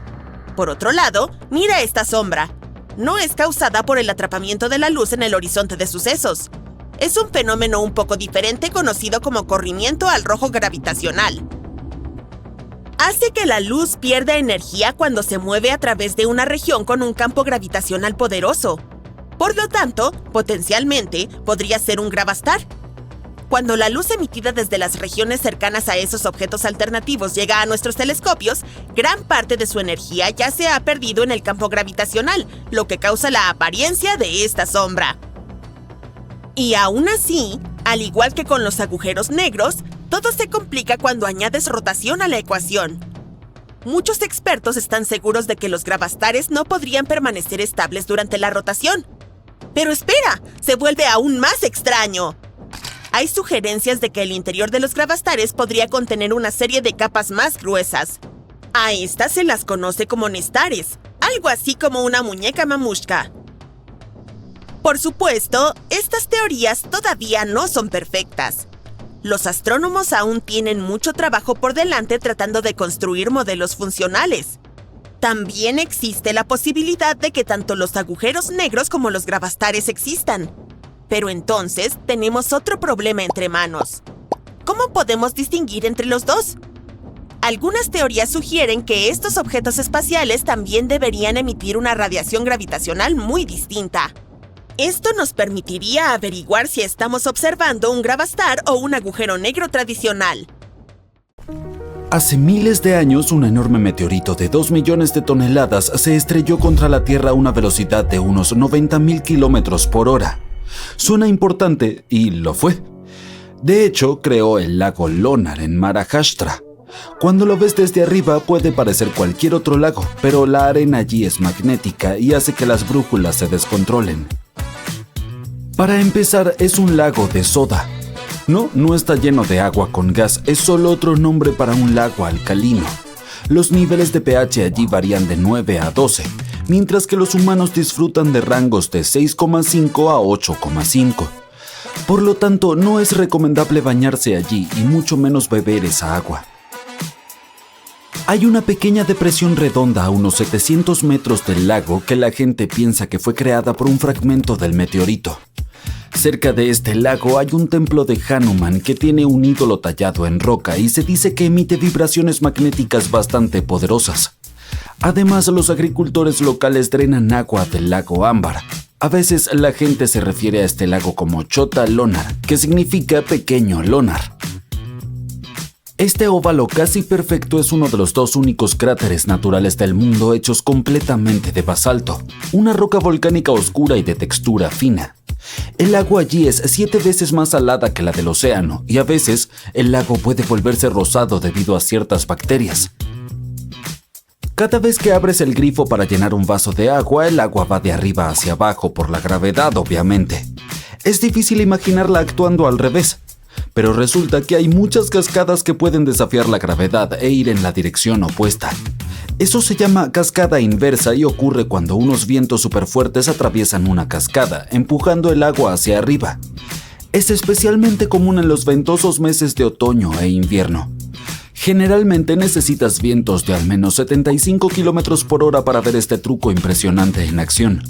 A: Por otro lado, mira esta sombra. No es causada por el atrapamiento de la luz en el horizonte de sucesos. Es un fenómeno un poco diferente conocido como corrimiento al rojo gravitacional. Hace que la luz pierda energía cuando se mueve a través de una región con un campo gravitacional poderoso. Por lo tanto, potencialmente, podría ser un gravastar. Cuando la luz emitida desde las regiones cercanas a esos objetos alternativos llega a nuestros telescopios, gran parte de su energía ya se ha perdido en el campo gravitacional, lo que causa la apariencia de esta sombra. Y aún así, al igual que con los agujeros negros, todo se complica cuando añades rotación a la ecuación. Muchos expertos están seguros de que los gravastares no podrían permanecer estables durante la rotación. Pero espera, se vuelve aún más extraño. Hay sugerencias de que el interior de los gravastares podría contener una serie de capas más gruesas. A estas se las conoce como nestares, algo así como una muñeca mamushka. Por supuesto, estas teorías todavía no son perfectas. Los astrónomos aún tienen mucho trabajo por delante tratando de construir modelos funcionales. También existe la posibilidad de que tanto los agujeros negros como los gravastares existan. Pero entonces tenemos otro problema entre manos. ¿Cómo podemos distinguir entre los dos? Algunas teorías sugieren que estos objetos espaciales también deberían emitir una radiación gravitacional muy distinta. Esto nos permitiría averiguar si estamos observando un gravastar o un agujero negro tradicional.
B: Hace miles de años, un enorme meteorito de 2 millones de toneladas se estrelló contra la Tierra a una velocidad de unos 90.000 kilómetros por hora. Suena importante, y lo fue. De hecho, creó el lago Lonar en Maharashtra. Cuando lo ves desde arriba puede parecer cualquier otro lago, pero la arena allí es magnética y hace que las brújulas se descontrolen. Para empezar, es un lago de soda. No está lleno de agua con gas, es solo otro nombre para un lago alcalino. Los niveles de pH allí varían de 9 a 12, mientras que los humanos disfrutan de rangos de 6,5 a 8,5. Por lo tanto, no es recomendable bañarse allí y mucho menos beber esa agua. Hay una pequeña depresión redonda a unos 700 metros del lago que la gente piensa que fue creada por un fragmento del meteorito. Cerca de este lago hay un templo de Hanuman que tiene un ídolo tallado en roca y se dice que emite vibraciones magnéticas bastante poderosas. Además, los agricultores locales drenan agua del lago Ámbar. A veces la gente se refiere a este lago como Chota Lonar, que significa pequeño Lonar. Este óvalo casi perfecto es uno de los 2 únicos cráteres naturales del mundo hechos completamente de basalto, una roca volcánica oscura y de textura fina. El agua allí es 7 veces más salada que la del océano y a veces el lago puede volverse rosado debido a ciertas bacterias. Cada vez que abres el grifo para llenar un vaso de agua, el agua va de arriba hacia abajo por la gravedad, obviamente. Es difícil imaginarla actuando al revés. Pero resulta que hay muchas cascadas que pueden desafiar la gravedad e ir en la dirección opuesta. Eso se llama cascada inversa y ocurre cuando unos vientos superfuertes atraviesan una cascada, empujando el agua hacia arriba. Es especialmente común en los ventosos meses de otoño e invierno. Generalmente necesitas vientos de al menos 75 km por hora para ver este truco impresionante en acción.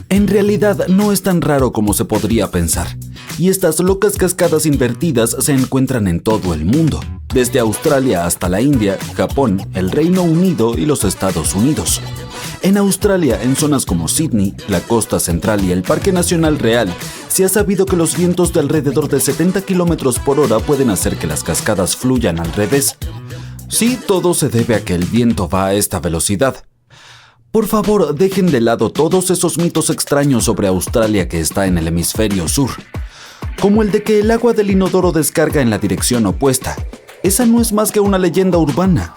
B: En realidad no es tan raro como se podría pensar. Y estas locas cascadas invertidas se encuentran en todo el mundo, desde Australia hasta la India, Japón, el Reino Unido y los Estados Unidos. En Australia, en zonas como Sydney, la costa central y el Parque Nacional Real, se ha sabido que los vientos de alrededor de 70 km por hora pueden hacer que las cascadas fluyan al revés. Sí, todo se debe a que el viento va a esta velocidad. Por favor, dejen de lado todos esos mitos extraños sobre Australia que está en el hemisferio sur. Como el de que el agua del inodoro descarga en la dirección opuesta. Esa no es más que una leyenda urbana.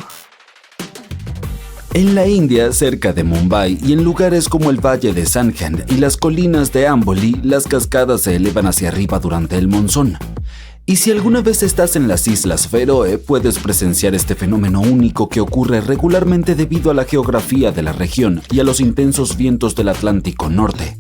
B: En la India, cerca de Mumbai y en lugares como el Valle de Sandhand y las colinas de Amboli, las cascadas se elevan hacia arriba durante el monzón. Y si alguna vez estás en las Islas Feroe, puedes presenciar este fenómeno único que ocurre regularmente debido a la geografía de la región y a los intensos vientos del Atlántico Norte.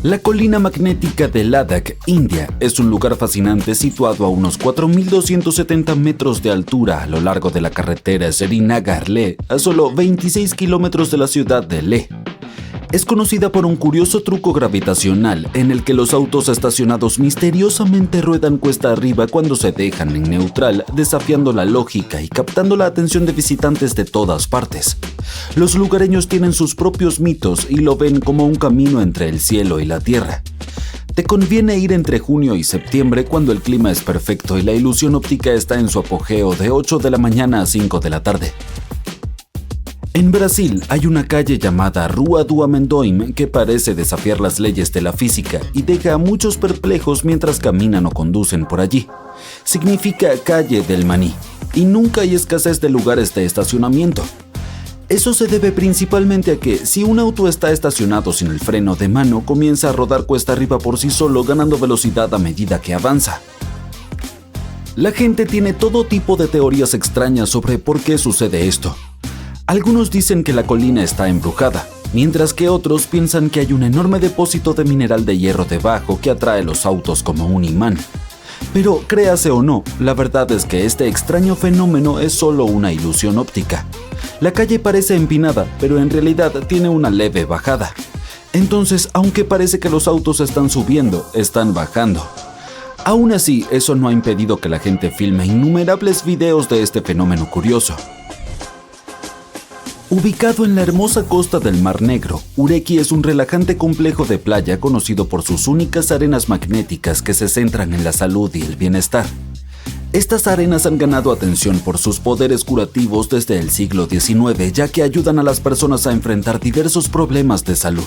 B: La colina magnética de Ladakh, India, es un lugar fascinante situado a unos 4.270 metros de altura a lo largo de la carretera Srinagar-Leh, a solo 26 kilómetros de la ciudad de Leh. Es conocida por un curioso truco gravitacional en el que los autos estacionados misteriosamente ruedan cuesta arriba cuando se dejan en neutral, desafiando la lógica y captando la atención de visitantes de todas partes. Los lugareños tienen sus propios mitos y lo ven como un camino entre el cielo y la tierra. Te conviene ir entre junio y septiembre cuando el clima es perfecto y la ilusión óptica está en su apogeo de 8 de la mañana a 5 de la tarde. En Brasil hay una calle llamada Rua do Amendoim que parece desafiar las leyes de la física y deja a muchos perplejos mientras caminan o conducen por allí. Significa calle del maní y nunca hay escasez de lugares de estacionamiento. Eso se debe principalmente a que si un auto está estacionado sin el freno de mano, comienza a rodar cuesta arriba por sí solo, ganando velocidad a medida que avanza. La gente tiene todo tipo de teorías extrañas sobre por qué sucede esto. Algunos dicen que la colina está embrujada, mientras que otros piensan que hay un enorme depósito de mineral de hierro debajo que atrae los autos como un imán. Pero créase o no, la verdad es que este extraño fenómeno es solo una ilusión óptica. La calle parece empinada, pero en realidad tiene una leve bajada. Entonces, aunque parece que los autos están subiendo, están bajando. Aún así, eso no ha impedido que la gente filme innumerables videos de este fenómeno curioso. Ubicado en la hermosa costa del Mar Negro, Ureki es un relajante complejo de playa conocido por sus únicas arenas magnéticas que se centran en la salud y el bienestar. Estas arenas han ganado atención por sus poderes curativos desde el siglo XIX, ya que ayudan a las personas a enfrentar diversos problemas de salud.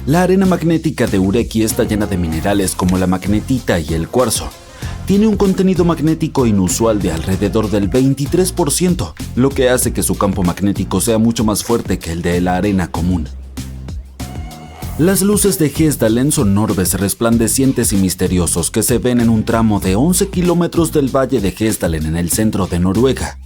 B: La arena magnética de Ureki está llena de minerales como la magnetita y el cuarzo. Tiene un contenido magnético inusual de alrededor del 23%, lo que hace que su campo magnético sea mucho más fuerte que el de la arena común. Las luces de Hesdalen son orbes resplandecientes y misteriosos que se ven en un tramo de 11 kilómetros del valle de Hesdalen en el centro de Noruega.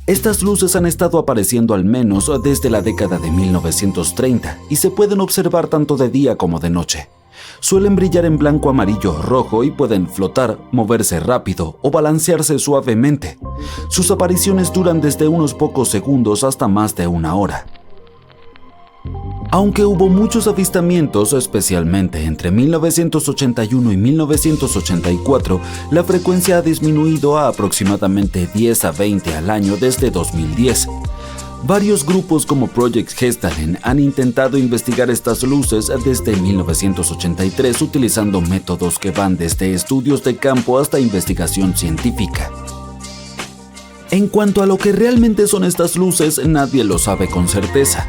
B: Estas luces han estado apareciendo al menos desde la década de 1930 y se pueden observar tanto de día como de noche. Suelen brillar en blanco, amarillo o rojo y pueden flotar, moverse rápido o balancearse suavemente. Sus apariciones duran desde unos pocos segundos hasta más de una hora. Aunque hubo muchos avistamientos, especialmente entre 1981 y 1984, la frecuencia ha disminuido a aproximadamente 10 a 20 al año desde 2010. Varios grupos como Project Gestalen han intentado investigar estas luces desde 1983 utilizando métodos que van desde estudios de campo hasta investigación científica. En cuanto a lo que realmente son estas luces, nadie lo sabe con certeza.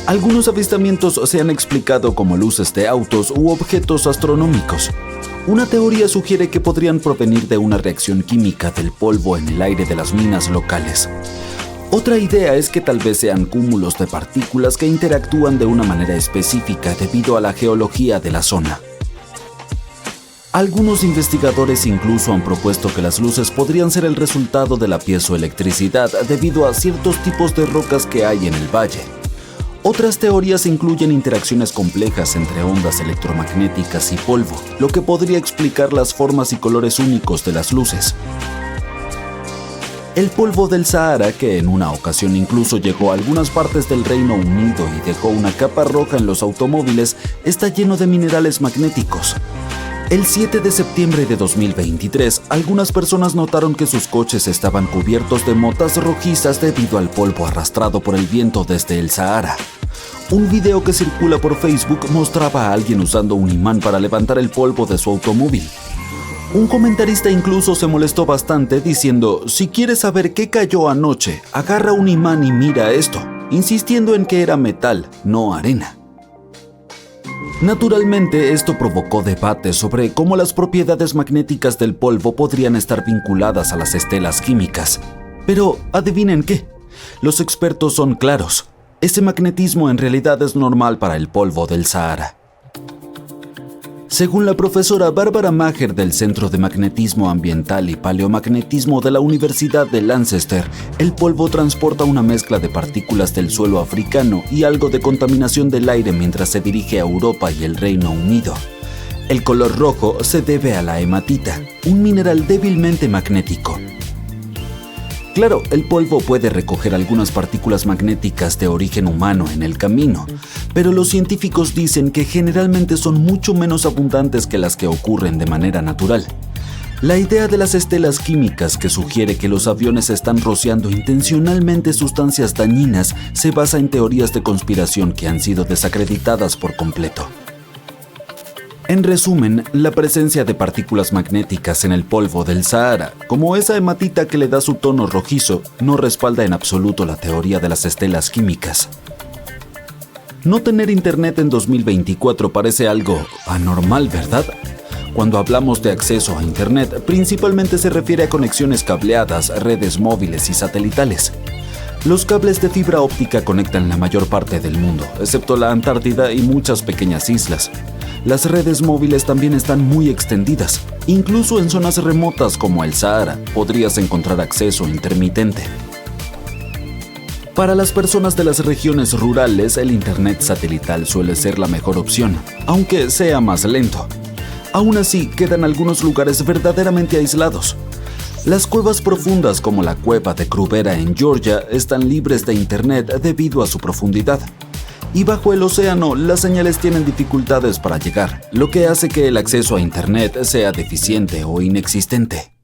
B: Algunos avistamientos se han explicado como luces de autos u objetos astronómicos. Una teoría sugiere que podrían provenir de una reacción química del polvo en el aire de las minas locales. Otra idea es que tal vez sean cúmulos de partículas que interactúan de una manera específica debido a la geología de la zona. Algunos investigadores incluso han propuesto que las luces podrían ser el resultado de la piezoelectricidad debido a ciertos tipos de rocas que hay en el valle. Otras teorías incluyen interacciones complejas entre ondas electromagnéticas y polvo, lo que podría explicar las formas y colores únicos de las luces. El polvo del Sahara, que en una ocasión incluso llegó a algunas partes del Reino Unido y dejó una capa roja en los automóviles, está lleno de minerales magnéticos. El 7 de septiembre de 2023, algunas personas notaron que sus coches estaban cubiertos de motas rojizas debido al polvo arrastrado por el viento desde el Sahara. Un video que circula por Facebook mostraba a alguien usando un imán para levantar el polvo de su automóvil. Un comentarista incluso se molestó bastante diciendo: si quieres saber qué cayó anoche, agarra un imán y mira esto, insistiendo en que era metal, no arena. Naturalmente, esto provocó debates sobre cómo las propiedades magnéticas del polvo podrían estar vinculadas a las estelas químicas. Pero, ¿adivinen qué? Los expertos son claros. Ese magnetismo en realidad es normal para el polvo del Sahara. Según la profesora Barbara Maher del Centro de Magnetismo Ambiental y Paleomagnetismo de la Universidad de Lancaster, el polvo transporta una mezcla de partículas del suelo africano y algo de contaminación del aire mientras se dirige a Europa y el Reino Unido. El color rojo se debe a la hematita, un mineral débilmente magnético. Claro, el polvo puede recoger algunas partículas magnéticas de origen humano en el camino, pero los científicos dicen que generalmente son mucho menos abundantes que las que ocurren de manera natural. La idea de las estelas químicas que sugiere que los aviones están rociando intencionalmente sustancias dañinas se basa en teorías de conspiración que han sido desacreditadas por completo. En resumen, la presencia de partículas magnéticas en el polvo del Sahara, como esa hematita que le da su tono rojizo, no respalda en absoluto la teoría de las estelas químicas. No tener internet en 2024 parece algo anormal, ¿verdad? Cuando hablamos de acceso a internet, principalmente se refiere a conexiones cableadas, redes móviles y satelitales. Los cables de fibra óptica conectan la mayor parte del mundo, excepto la Antártida y muchas pequeñas islas. Las redes móviles también están muy extendidas. Incluso en zonas remotas como el Sahara, podrías encontrar acceso intermitente. Para las personas de las regiones rurales, el internet satelital suele ser la mejor opción, aunque sea más lento. Aún así, quedan algunos lugares verdaderamente aislados. Las cuevas profundas como la cueva de Krubera en Georgia están libres de internet debido a su profundidad. Y bajo el océano, las señales tienen dificultades para llegar, lo que hace que el acceso a internet sea deficiente o inexistente.